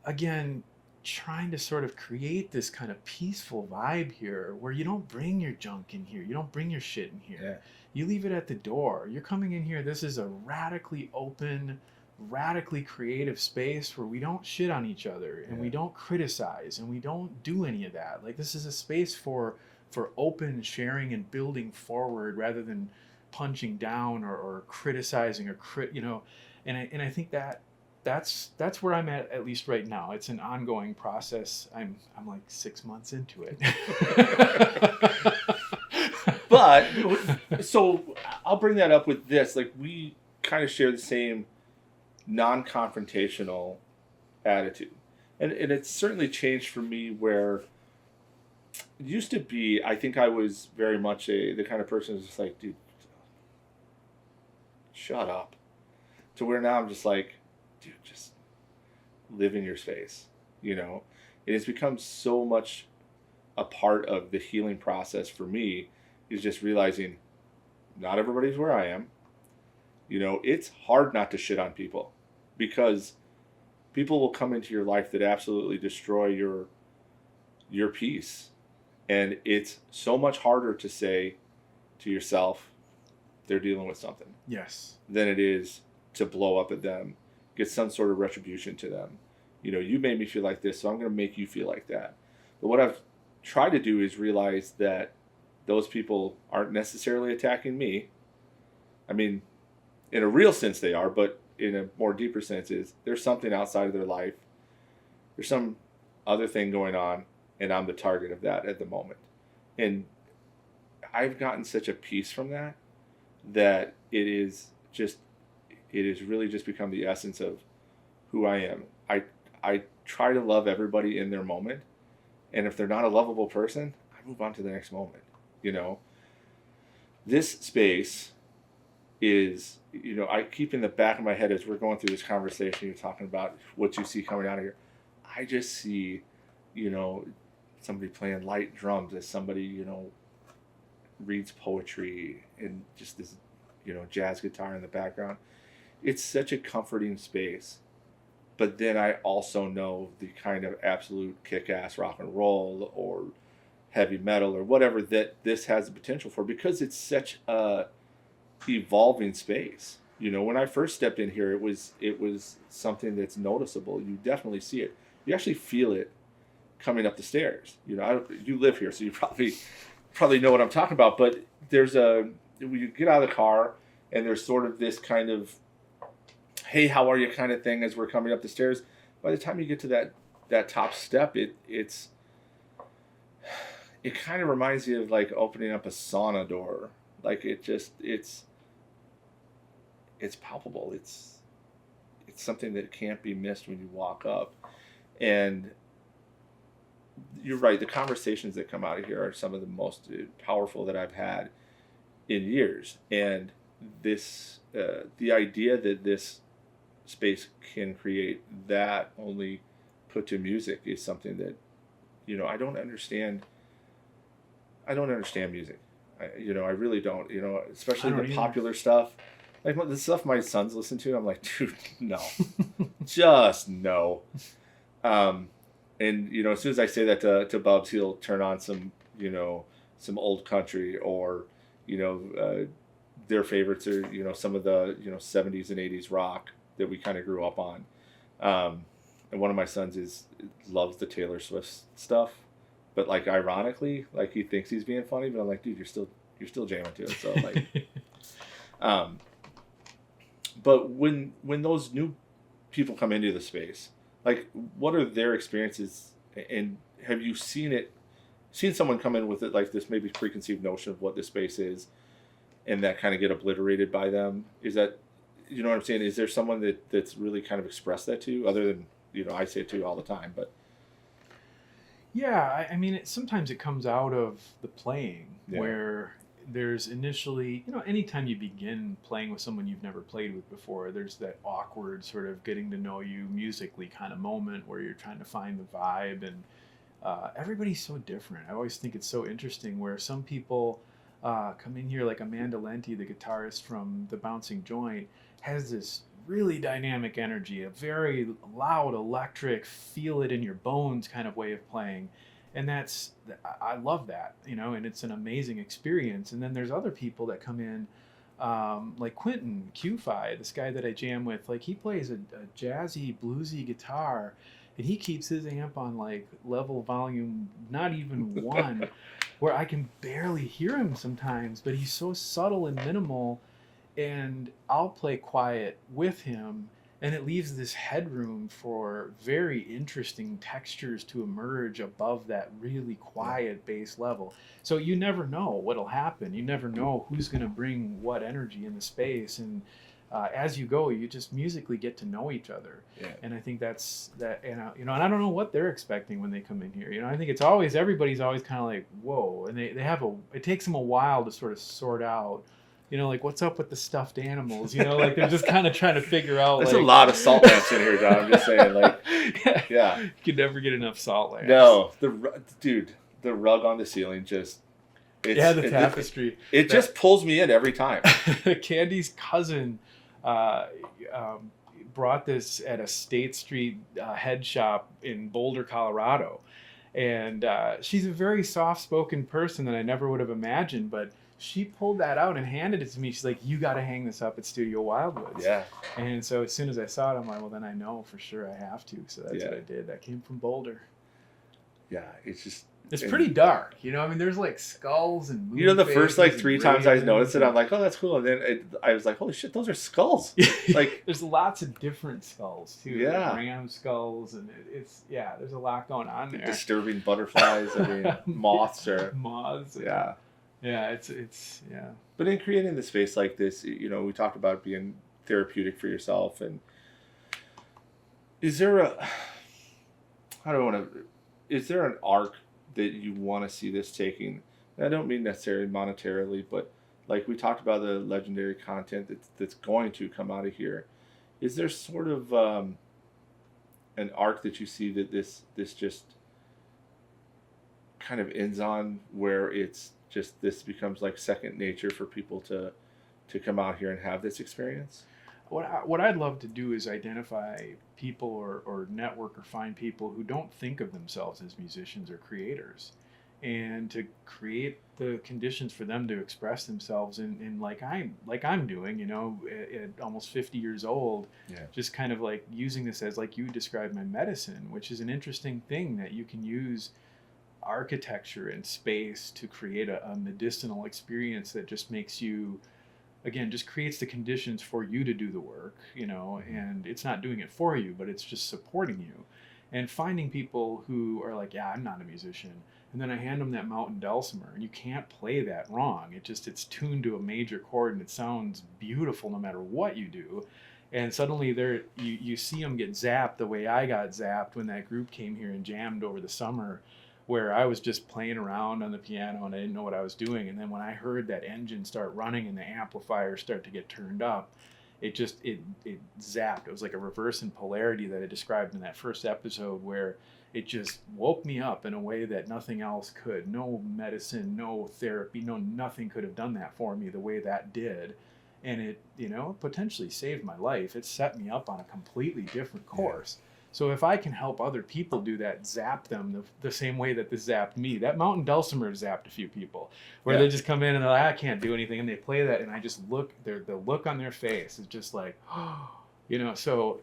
again, trying to sort of create this kind of peaceful vibe here where you don't bring your junk in here, you don't bring your shit in here, you leave it at the door. You're coming in here, this is a radically open, radically creative space where we don't shit on each other, and we don't criticize, and we don't do any of that. Like, this is a space for open sharing and building forward rather than punching down or criticizing or and I think that's where I'm at least right now. It's an ongoing process. I'm like 6 months into it. But so I'll bring that up with this, like, we kind of share the same non-confrontational attitude, and it's certainly changed for me, where it used to be, I think I was very much the kind of person who's just like, dude, shut up, to where now I'm just like, dude, just live in your space. It has become so much a part of the healing process for me, is just realizing not everybody's where I am. It's hard not to shit on people, because people will come into your life that absolutely destroy your peace. And it's so much harder to say to yourself they're dealing with something. Yes. Than it is to blow up at them, get some sort of retribution to them. You made me feel like this, so I'm going to make you feel like that. But what I've tried to do is realize that those people aren't necessarily attacking me. I mean, in a real sense they are, but in a more deeper sense is there's something outside of their life. There's some other thing going on, and I'm the target of that at the moment. And I've gotten such a peace from that it has really just become the essence of who I am. I try to love everybody in their moment, and if they're not a lovable person, I move on to the next moment. This space is, I keep in the back of my head as we're going through this conversation, you're talking about what you see coming out of here. I just see, somebody playing light drums, as somebody, reads poetry, and just this, jazz guitar in the background. It's such a comforting space. But then I also know the kind of absolute kick-ass rock and roll or heavy metal or whatever that this has the potential for, because it's such a evolving space. When I first stepped in here, it was something that's noticeable. You definitely see it. You actually feel it coming up the stairs. You live here, so you probably know what I'm talking about. But you get out of the car, and there's sort of this kind of, hey, how are you kind of thing as we're coming up the stairs. By the time you get to that top step, it kind of reminds you of like opening up a sauna door. Like, it's palpable. It's something that can't be missed when you walk up. And you're right, the conversations that come out of here are some of the most powerful that I've had in years. And this the idea that this space can create that only put to music is something that, I don't understand music. I really don't, especially the popular stuff. Like the stuff my sons listen to, I'm like, dude, no. Just no. And, as soon as I say that to Bubs, he'll turn on some, some old country or, their favorites are, some of the, 70s and 80s rock that we kind of grew up on. And one of my sons loves the Taylor Swift stuff, but like ironically, like he thinks he's being funny, but I'm like, dude, you're still jamming to it. So like, but when those new people come into the space, like what are their experiences, and have you seen someone come in with it like this maybe preconceived notion of what this space is, and that kind of get obliterated by them? Is that, you know what I'm saying? Is there someone that's really kind of expressed that to you, other than, I say it to you all the time, but yeah, I mean, sometimes it comes out of the playing, Yeah. where there's initially, anytime you begin playing with someone you've never played with before, there's that awkward sort of getting to know you musically kind of moment where you're trying to find the vibe, and everybody's so different. I always think it's so interesting where some people come in here, like Amanda Lenti, the guitarist from The Bouncing Joint, has this really dynamic energy, a very loud, electric, feel it in your bones kind of way of playing. And I love that, and it's an amazing experience. And then there's other people that come in, like Quentin Q-Fi, this guy that I jam with, like he plays a jazzy, bluesy guitar, and he keeps his amp on like level volume, not even 1, where I can barely hear him sometimes, but he's so subtle and minimal, and I'll play quiet with him, and it leaves this headroom for very interesting textures to emerge above that really quiet bass level. So you never know what'll happen. You never know who's going to bring what energy in the space, and as you go, you just musically get to know each other. Yeah. And I think that's that. And and I don't know what they're expecting when they come in here. I think it's always, everybody's always kind of like, whoa, and they have it takes them a while to sort of sort out. Like what's up with the stuffed animals? Like they're just kind of trying to figure out. There's like, a lot of salt lamps in here, John. I'm just saying, like, yeah. You can never get enough salt lamps. No, the rug on the ceiling just. The tapestry. It just pulls me in every time. Candy's cousin brought this at a State Street head shop in Boulder, Colorado. And she's a very soft-spoken person that I never would have imagined, but she pulled that out and handed it to me. She's like, you got to hang this up at Studiowildwoods. Yeah. And so as soon as I saw it, I'm like, well, then I know for sure I have to. So that's what I did. That came from Boulder. Yeah, it's just... It's pretty dark, I mean, there's like skulls and the first like 3 times I noticed it, I'm like, oh, that's cool. And then I was like, holy shit, those are skulls. Like, there's lots of different skulls too. Yeah. Like ram skulls, and there's a lot going on there. Disturbing butterflies. I mean, moths. Yeah. Yeah, it's yeah. But in creating the space like this, we talked about being therapeutic for yourself. And is there an arc that you want to see this taking? And I don't mean necessarily monetarily, but like we talked about the legendary content that's going to come out of here. Is there sort of an arc that you see that this just kind of ends on, where it's just this becomes like second nature for people to come out here and have this experience? What I'd love to do is identify people or network or find people who don't think of themselves as musicians or creators, and to create the conditions for them to express themselves in like I'm doing, at almost 50 years old. Yeah. Just kind of like using this as, like you described, my medicine, which is an interesting thing that you can use architecture and space to create a medicinal experience that just makes you, again, just creates the conditions for you to do the work, and it's not doing it for you, but it's just supporting you. And finding people who are like, yeah, I'm not a musician. And then I hand them that mountain dulcimer, and you can't play that wrong. It's tuned to a major chord, and it sounds beautiful no matter what you do. And suddenly you see them get zapped the way I got zapped when that group came here and jammed over the summer, where I was just playing around on the piano and I didn't know what I was doing. And then when I heard that engine start running and the amplifiers start to get turned up, it zapped. It was like a reverse in polarity that I described in that first episode, where it just woke me up in a way that nothing else could. No medicine, no therapy, nothing could have done that for me the way that did. And it, potentially saved my life. It set me up on a completely different course. So if I can help other people do that, zap them the same way that this zapped me. That Mountain Dulcimer zapped a few people, where they just come in and they're like, I can't do anything, and they play that, and I just look, the look on their face is just like, oh, so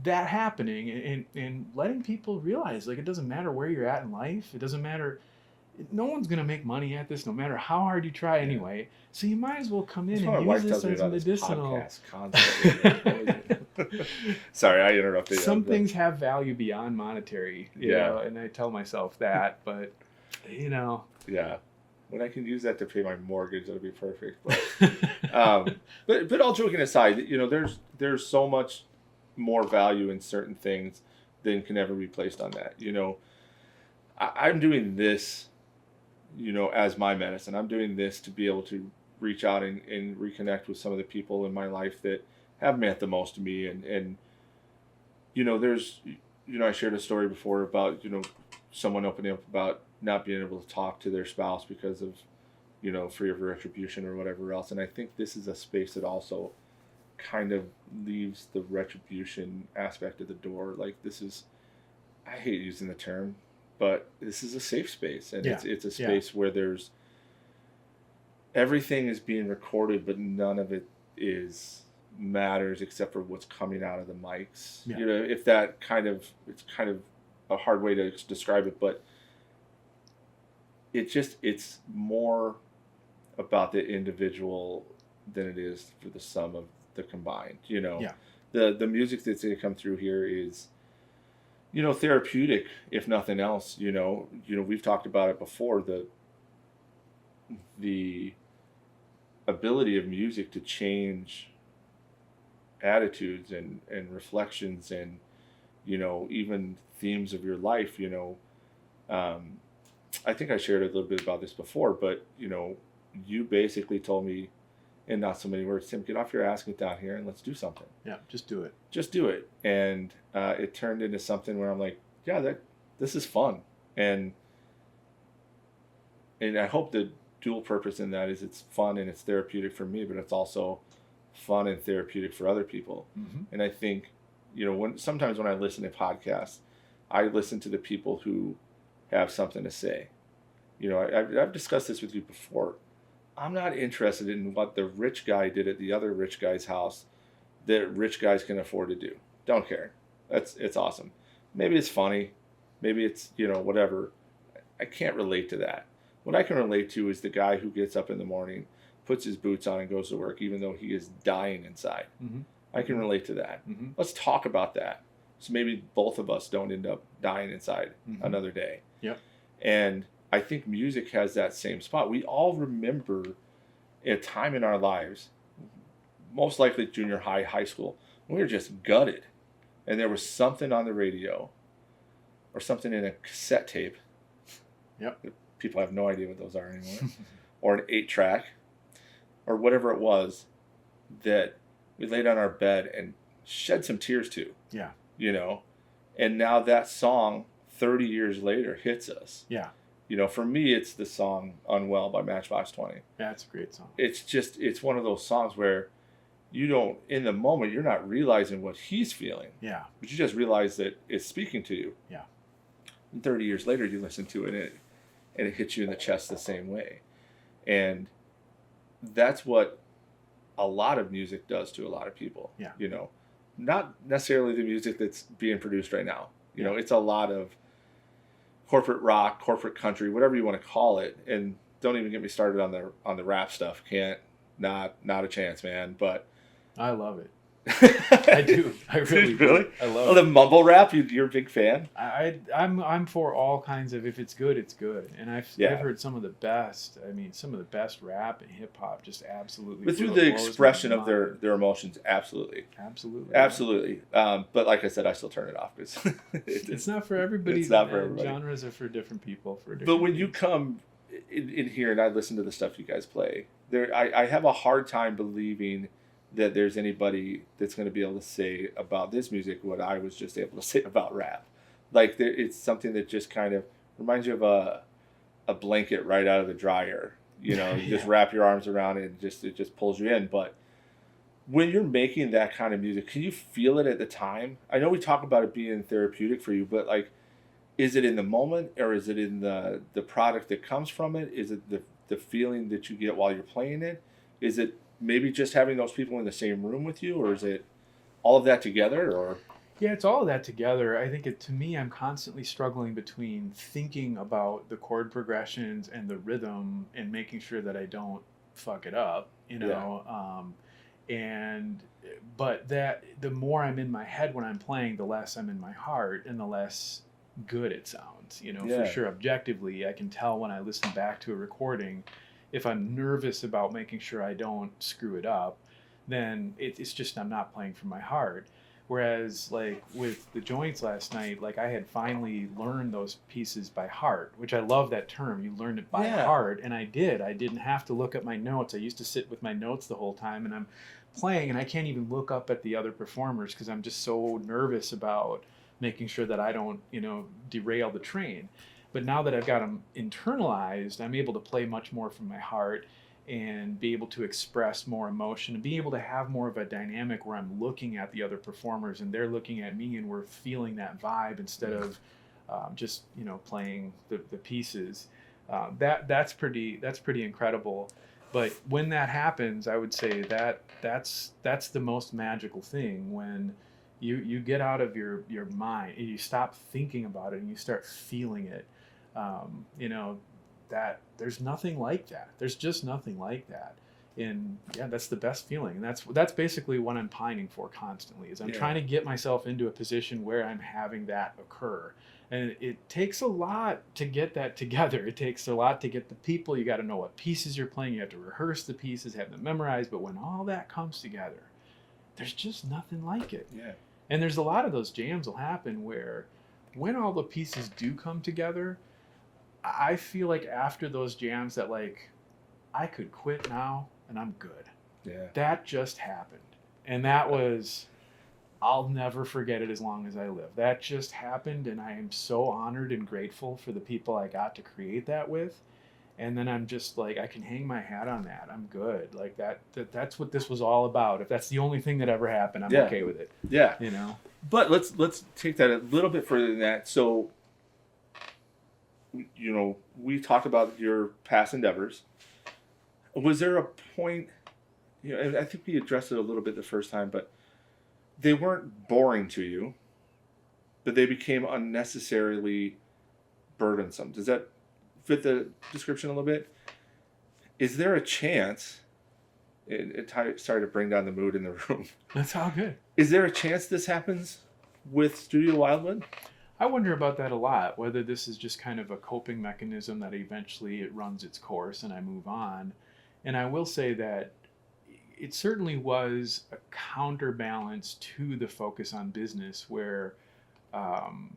that happening and letting people realize, like, it doesn't matter where you're at in life. It doesn't matter. No one's going to make money at this, no matter how hard you try anyway. So you might as well come in and use this as medicinal. Sorry, I interrupted you. Some things have value beyond monetary, you know, and I tell myself that, but, Yeah. When I can use that to pay my mortgage, that'll be perfect. But all joking aside, there's so much more value in certain things than can ever be placed on that. I'm doing this, as my medicine. I'm doing this to be able to reach out and reconnect with some of the people in my life that have meant the most to me. And there's, I shared a story before about, someone opening up about not being able to talk to their spouse because of, fear of retribution or whatever else. And I think this is a space that also kind of leaves the retribution aspect of the door. Like, I hate using the term, but this is a safe space, and it's a space where there's everything is being recorded, but none of it matters except for what's coming out of the mics. Yeah. If that it's kind of a hard way to describe it, but it's more about the individual than it is for the sum of the combined. The music that's going to come through here is therapeutic, if nothing else. We've talked about it before, the ability of music to change attitudes and reflections and even themes of your life. I think I shared a little bit about this before, but you basically told me in not so many words, Tim, get off your ass, get down here, and let's do something. Yeah, just do it. Just do it. And it turned into something where I'm like, yeah, this is fun. And I hope the dual purpose in that is it's fun and it's therapeutic for me, but it's also fun and therapeutic for other people. Mm-hmm. And I think, sometimes when I listen to podcasts, I listen to the people who have something to say. I've discussed this with you before. I'm not interested in what the rich guy did at the other rich guy's house that rich guys can afford to do. Don't care. It's awesome. Maybe it's funny. Maybe it's, whatever. I can't relate to that. What I can relate to is the guy who gets up in the morning, puts his boots on and goes to work, even though he is dying inside. Mm-hmm. I can relate to that. Mm-hmm. Let's talk about that. So maybe both of us don't end up dying inside another day. Yep. And I think music has that same spot. We all remember a time in our lives, most likely junior high, high school, when we were just gutted. And there was something on the radio or something in a cassette tape. Yep. People have no idea what those are anymore. Or an 8-track or whatever it was that we laid on our bed and shed some tears to. Yeah. And now that song 30 years later hits us. Yeah. For me, it's the song Unwell by Matchbox 20. Yeah, it's a great song. It's one of those songs where in the moment, you're not realizing what he's feeling. Yeah. But you just realize that it's speaking to you. Yeah. And 30 years later, you listen to it and it hits you in the chest the same way. And that's what a lot of music does to a lot of people. Yeah. Not necessarily the music that's being produced right now. It's a lot of corporate rock, corporate country, whatever you want to call it. And don't even get me started on the rap stuff. Not a chance, man. But I love it. I do. I really do. I love the mumble rap. You're a big fan. I'm for all kinds of. If it's good, it's good. And I've heard some of the best. I mean, some of the best rap and hip hop. Just absolutely. But through the expression of their emotions, absolutely. But like I said, I still turn it off because it's not for everybody. It's not for everybody. Genres are for different people. But when you come in here and I listen to the stuff you guys play, I have a hard time believing that there's anybody that's going to be able to say about this music what I was just able to say about rap. Like, it's something that just kind of reminds you of a blanket right out of the dryer. You just wrap your arms around it and it just pulls you in. But When you're making that kind of music, can you feel it at the time? I know we talk about it being therapeutic for you, but like, is it in the moment, or is it in the product that comes from it? Is it the feeling that you get while you're playing it? Is it maybe just having those people in the same room with you, or is it all of that together? Or Yeah, it's all of that together. I think to me, I'm constantly struggling between thinking about the chord progressions and the rhythm and making sure that I don't fuck it up, you yeah, know. And but that the more I'm in my head when I'm playing, the less I'm in my heart, and the less good it sounds. You know, for yeah, sure, objectively, I can tell when I listen back to a recording if I'm nervous about making sure I don't screw it up, then it's just I'm not playing from my heart. Whereas, like with the joints last night, like I had finally learned those pieces by heart, which I love that term. You learned it by yeah, heart, and I did. I didn't have to look at my notes. I used to sit with my notes the whole time, and I'm playing, and I can't even look up at the other performers because I'm just so nervous about making sure that I don't, derail the train. But now that I've got them internalized, I'm able to play much more from my heart and be able to express more emotion and be able to have more of a dynamic where I'm looking at the other performers and they're looking at me and we're feeling that vibe instead of just playing the pieces. That's pretty incredible. But when that happens, I would say that's the most magical thing when you get out of your mind and you stop thinking about it and you start feeling it. You know, that there's nothing like that. There's just nothing like that. And yeah, that's the best feeling. And that's basically what I'm pining for constantly is I'm yeah, trying to get myself into a position where I'm having that occur. And it takes a lot to get that together. It takes a lot to get the people. You got to know what pieces you're playing. You have to rehearse the pieces, have them memorized. But when all that comes together, there's just nothing like it. yeah, And there's a lot of those jams will happen where when all the pieces do come together, I feel like after those jams that like I could quit now and I'm good. yeah. That just happened. And that was I'll never forget it as long as I live. That just happened and I am so honored and grateful for the people I got to create that with. And then I'm just like I can hang my hat on that. I'm good. Like that's what this was all about. If that's the only thing that ever happened, I'm Yeah. okay with it. Yeah. You know? But let's take that a little bit further than that. So, we talked about your past endeavors. Was there a point? And I think we addressed it a little bit the first time, but they weren't boring to you, but they became unnecessarily burdensome. Does that fit the description a little bit? Is there a chance? Sorry to bring down the mood in the room. That's all good. Is there a chance this happens with Studio Wildwood? I wonder about that a lot, whether this is just kind of a coping mechanism that eventually it runs its course and I move on. And I will say that it certainly was a counterbalance to the focus on business where I'm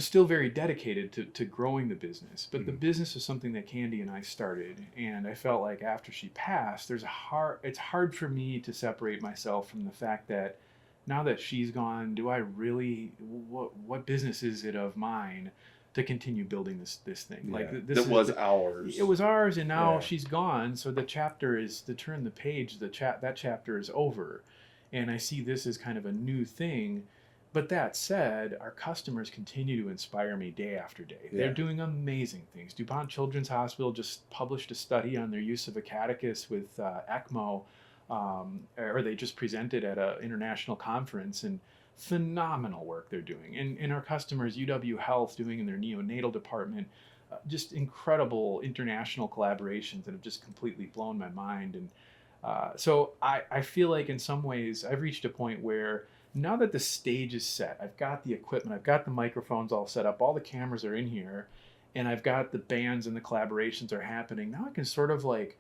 still very dedicated to growing the business. But the business is something that Candy and I started. And I felt like after she passed, it's hard for me to separate myself from the fact that now that she's gone, do I really, what business is it of mine to continue building this thing? Yeah. Like this was ours. It was ours, and now Yeah. she's gone. So the chapter is to turn the page. That chapter is over, and I see this as kind of a new thing. But that said, our customers continue to inspire me day after day. Yeah. They're doing amazing things. DuPont Children's Hospital just published a study on their use of a catechist with ECMO. Or they just presented at an international conference, and phenomenal work they're doing. And our customers, UW Health, doing in their neonatal department, just incredible international collaborations that have just completely blown my mind. And so I feel like in some ways I've reached a point where now that the stage is set, I've got the equipment, I've got the microphones all set up, all the cameras are in here, and I've got the bands and the collaborations are happening. Now I can sort of like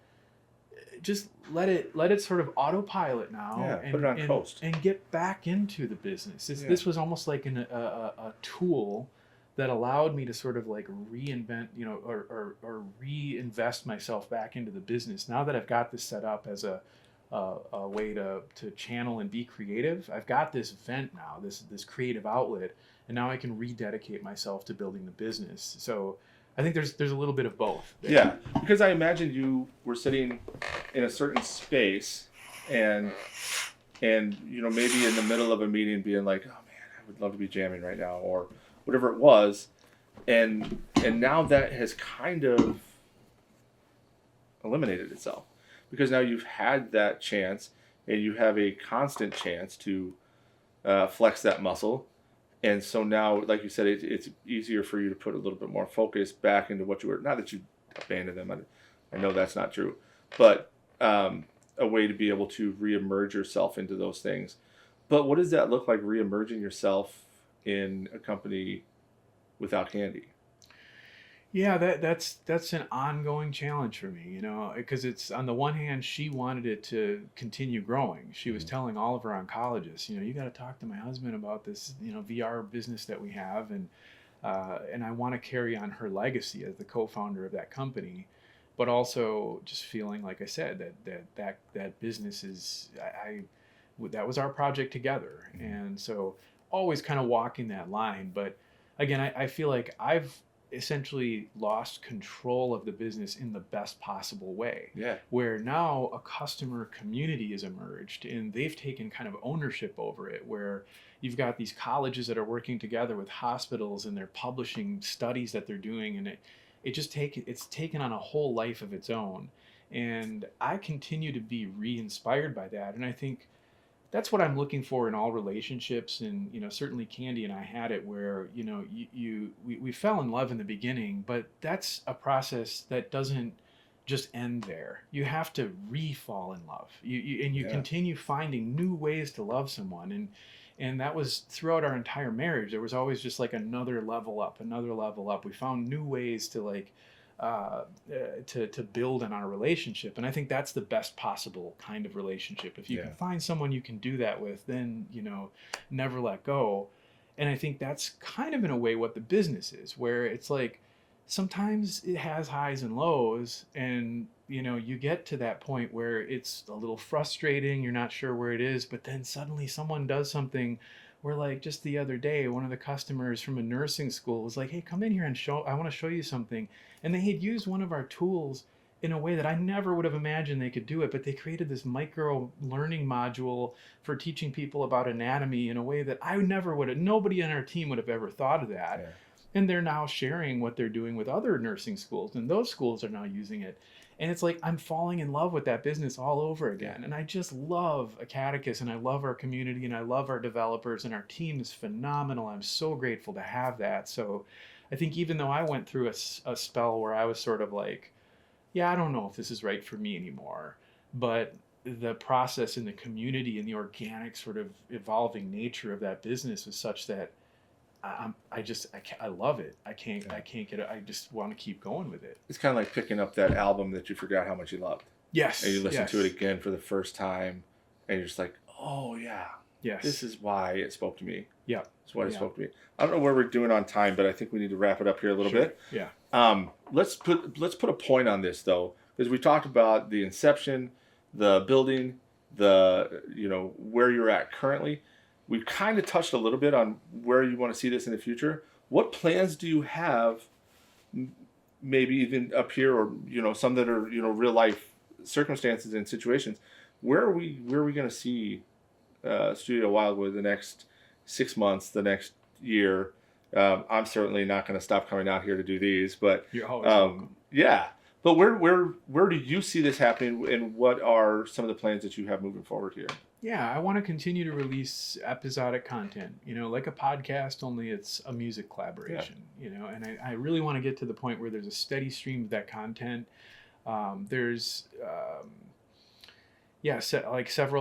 just let it sort of autopilot now. Yeah, put it on coast. And get back into the business. This was almost like a tool that allowed me to sort of like reinvent, or reinvest myself back into the business. Now that I've got this set up as a way to channel and be creative, I've got this vent now, this creative outlet, and now I can rededicate myself to building the business. So I think there's a little bit of both there. Yeah, because I imagine you were sitting in a certain space and maybe in the middle of a meeting being like, oh man, I would love to be jamming right now, or whatever it was, and now that has kind of eliminated itself, because now you've had that chance and you have a constant chance to flex that muscle. And so now, like you said, it's easier for you to put a little bit more focus back into what you were, not that you abandoned them, I know that's not true, but a way to be able to reemerge yourself into those things. But what does that look like, reemerging yourself in a company without Candy? Yeah, that's an ongoing challenge for me, because it's, on the one hand, she wanted it to continue growing. She was telling all of her oncologists, you got to talk to my husband about this, VR business that we have, and I want to carry on her legacy as the co-founder of that company, but also just feeling, like I said, that business is, that was our project together, and so always kind of walking that line. But again, I feel like I've essentially lost control of the business in the best possible way. Yeah. Where now a customer community has emerged and they've taken kind of ownership over it, where you've got these colleges that are working together with hospitals and they're publishing studies that they're doing, and it's taken on a whole life of its own. And I continue to be re-inspired by that. And I think that's what I'm looking for in all relationships. And certainly Candy and I had it where we fell in love in the beginning, but that's a process that doesn't just end there. You have to re-fall in love. You continue finding new ways to love someone, and that was throughout our entire marriage. There was always just like another level up, another level up. We found new ways to to build in our relationship, and I think that's the best possible kind of relationship. If you can find someone you can do that with, then never let go. And I think that's kind of, in a way, what the business is, where it's like sometimes it has highs and lows, and you get to that point where it's a little frustrating, you're not sure where it is, but then suddenly someone does something where, like, just the other day, one of the customers from a nursing school was like, hey, come in here and I want to show you something. And they had used one of our tools in a way that I never would have imagined they could do it, but they created this micro learning module for teaching people about anatomy in a way that nobody on our team would have ever thought of that. Yeah. And they're now sharing what they're doing with other nursing schools, and those schools are now using it. And it's like I'm falling in love with that business all over again. And I just love Acaticus, and I love our community, and I love our developers, and our team is phenomenal. I'm so grateful to have that. So I think even though I went through a spell where I was sort of like, yeah, I don't know if this is right for me anymore, but the process in the community and the organic sort of evolving nature of that business was such that I love it. I can't get it. I just want to keep going with it. It's kind of like picking up that album that you forgot how much you loved. Yes. And you listen to it again for the first time, and you're just like, oh yeah, yes, this is why it spoke to me. Yeah. That's why it spoke to me. I don't know where we're doing on time, but I think we need to wrap it up here a little bit. Yeah. Let's put a point on this though, because we talked about the inception, the building, where you're at currently. We've kind of touched a little bit on where you want to see this in the future. What plans do you have, maybe even up here, or some that are real life circumstances and situations? Where are we going to see Studio Wildwood the next 6 months, the next year? I'm certainly not going to stop coming out here to do these, but you're always welcome. Yeah. But where do you see this happening, and what are some of the plans that you have moving forward here? Yeah, I want to continue to release episodic content, like a podcast, only it's a music collaboration, and I really want to get to the point where there's a steady stream of that content. Several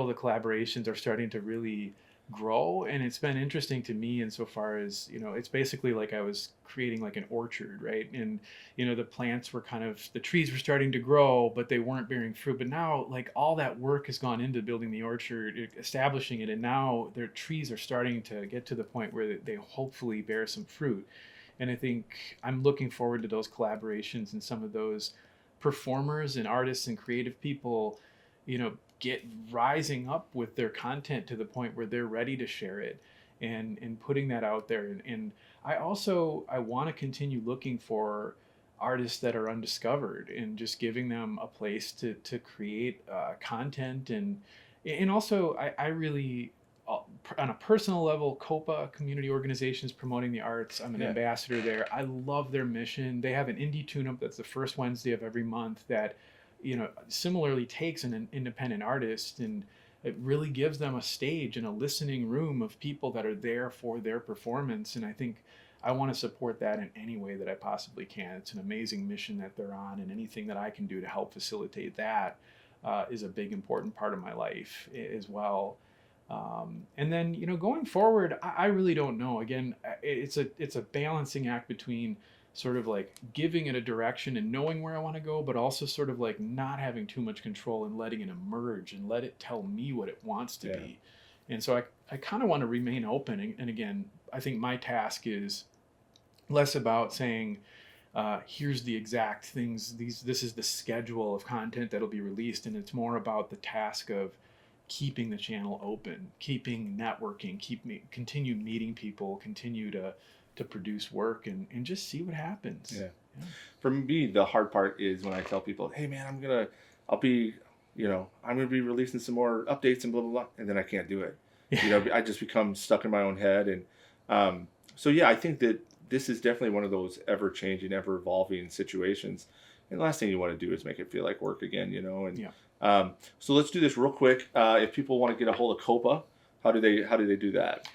of the collaborations are starting to really grow, and it's been interesting to me insofar as it's basically like I was creating like an orchard, right? And the plants were the trees were starting to grow, but they weren't bearing fruit. But now, like, all that work has gone into building the orchard, establishing it, and now their trees are starting to get to the point where they hopefully bear some fruit. And I think I'm looking forward to those collaborations, and some of those performers and artists and creative people get rising up with their content to the point where they're ready to share it and putting that out there. And I want to continue looking for artists that are undiscovered and just giving them a place to create content and And also, I really, on a personal level, COPA, Community Organizations Promoting the Arts, I'm an ambassador there. I love their mission. They have an indie tune-up that's the first Wednesday of every month that, similarly takes an independent artist and it really gives them a stage and a listening room of people that are there for their performance. And I think I want to support that in any way that I possibly can. It's an amazing mission that they're on, and anything that I can do to help facilitate that is a big, important part of my life as well. And then, going forward, I really don't know. Again, it's a balancing act between sort of like giving it a direction and knowing where I want to go, but also sort of like not having too much control and letting it emerge and let it tell me what it wants to be. And so I kind of want to remain open. And again, I think my task is less about saying, here's the exact things, this is the schedule of content that'll be released. And it's more about the task of keeping the channel open, keeping networking, continue meeting people, continue to produce work and just see what happens. Yeah. For me, the hard part is when I tell people, hey man, I'm going to be releasing some more updates and blah, blah, blah. And then I can't do it. I just become stuck in my own head. And so, I think that this is definitely one of those ever changing, ever evolving situations. And the last thing you want to do is make it feel like work again, so let's do this real quick. If people want to get a hold of COPA, how do they do that?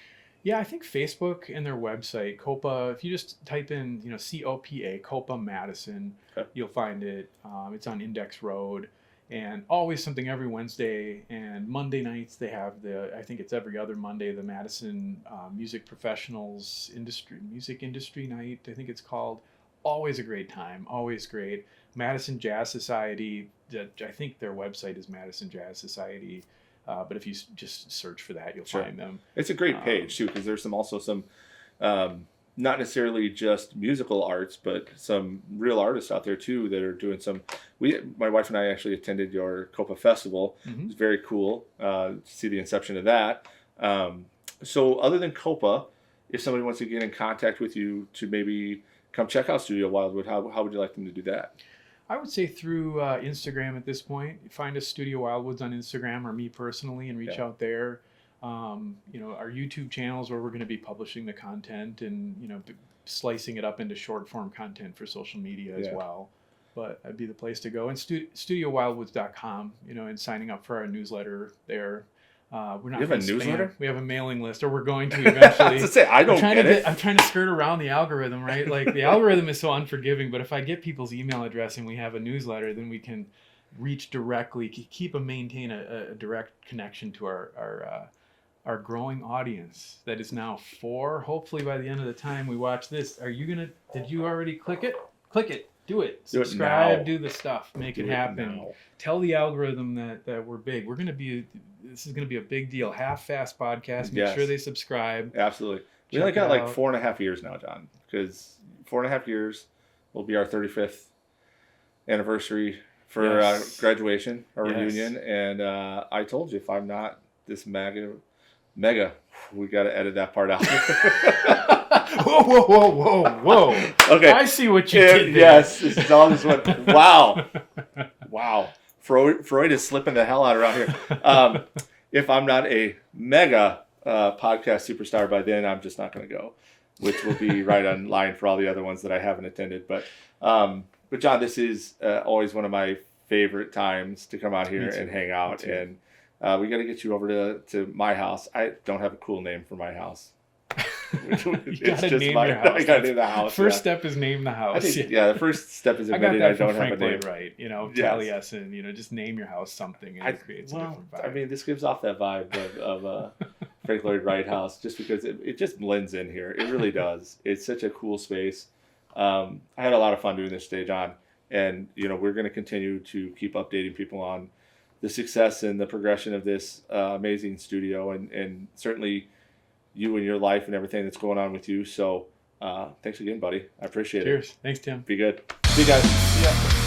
Yeah, I think Facebook and their website, COPA, if you just type in, COPA, COPA Madison, you'll find it. It's on Index Road, and always something every Wednesday. And Monday nights they have I think it's every other Monday, the Madison Music Professionals Music Industry Night, I think it's called. Always a great time, always great. Madison Jazz Society, I think their website is Madison Jazz Society. But if you just search for that, you'll find them. It's a great page too, because there's also some, not necessarily just musical arts, but some real artists out there too that are doing some. My wife and I actually attended your COPA festival. Mm-hmm. It was very cool to see the inception of that. So other than COPA, if somebody wants to get in contact with you to maybe come check out Studio Wildwood, how would you like them to do that? I would say through Instagram at this point. Find us Studio Wildwoods on Instagram or me personally and reach out there. Our YouTube channels where we're going to be publishing the content and, slicing it up into short form content for social media as well. But that'd be the place to go. And studiowildwoods.com, and signing up for our newsletter there. We're not. You have a newsletter? We have a mailing list, or we're going to eventually. I'm trying to skirt around the algorithm, right? Like the algorithm is so unforgiving. But if I get people's email address and we have a newsletter, then we can reach directly, maintain a direct connection to our growing audience that is now 4. Hopefully, by the end of the time we watch this, did you already click it? Click it. Do it. Subscribe. Do the stuff. Make it happen. Tell the algorithm that we're big. This is going to be a big deal. Halffast podcast. Make sure they subscribe. Absolutely. We only got like 4.5 years now, John, because 4.5 years will be our 35th anniversary for graduation, our reunion. And I told you, if I'm not this mega, we got to edit that part out. Whoa. Okay. I see what you did there. Yes, this is all just what. Wow. Freud is slipping the hell out around here. If I'm not a mega podcast superstar by then, I'm just not going to go, which will be right on line for all the other ones that I haven't attended. But John, this is always one of my favorite times to come out here and hang out. And we got to get you over to my house. I don't have a cool name for my house. It's just name your house. I gotta name the house. First step is name the house. The first step is admitting I don't have a name. Right, Taliesin, just name your house something and it creates a different vibe. I mean, this gives off that vibe of Frank Lloyd Wright house just because it just blends in here. It really does. It's such a cool space. I had a lot of fun doing this today, John, and we're going to continue to keep updating people on the success and the progression of this amazing studio, and certainly you and your life and everything that's going on with you. So thanks again, buddy. I appreciate it. Cheers. Thanks, Tim. Be good. See you guys. Yeah.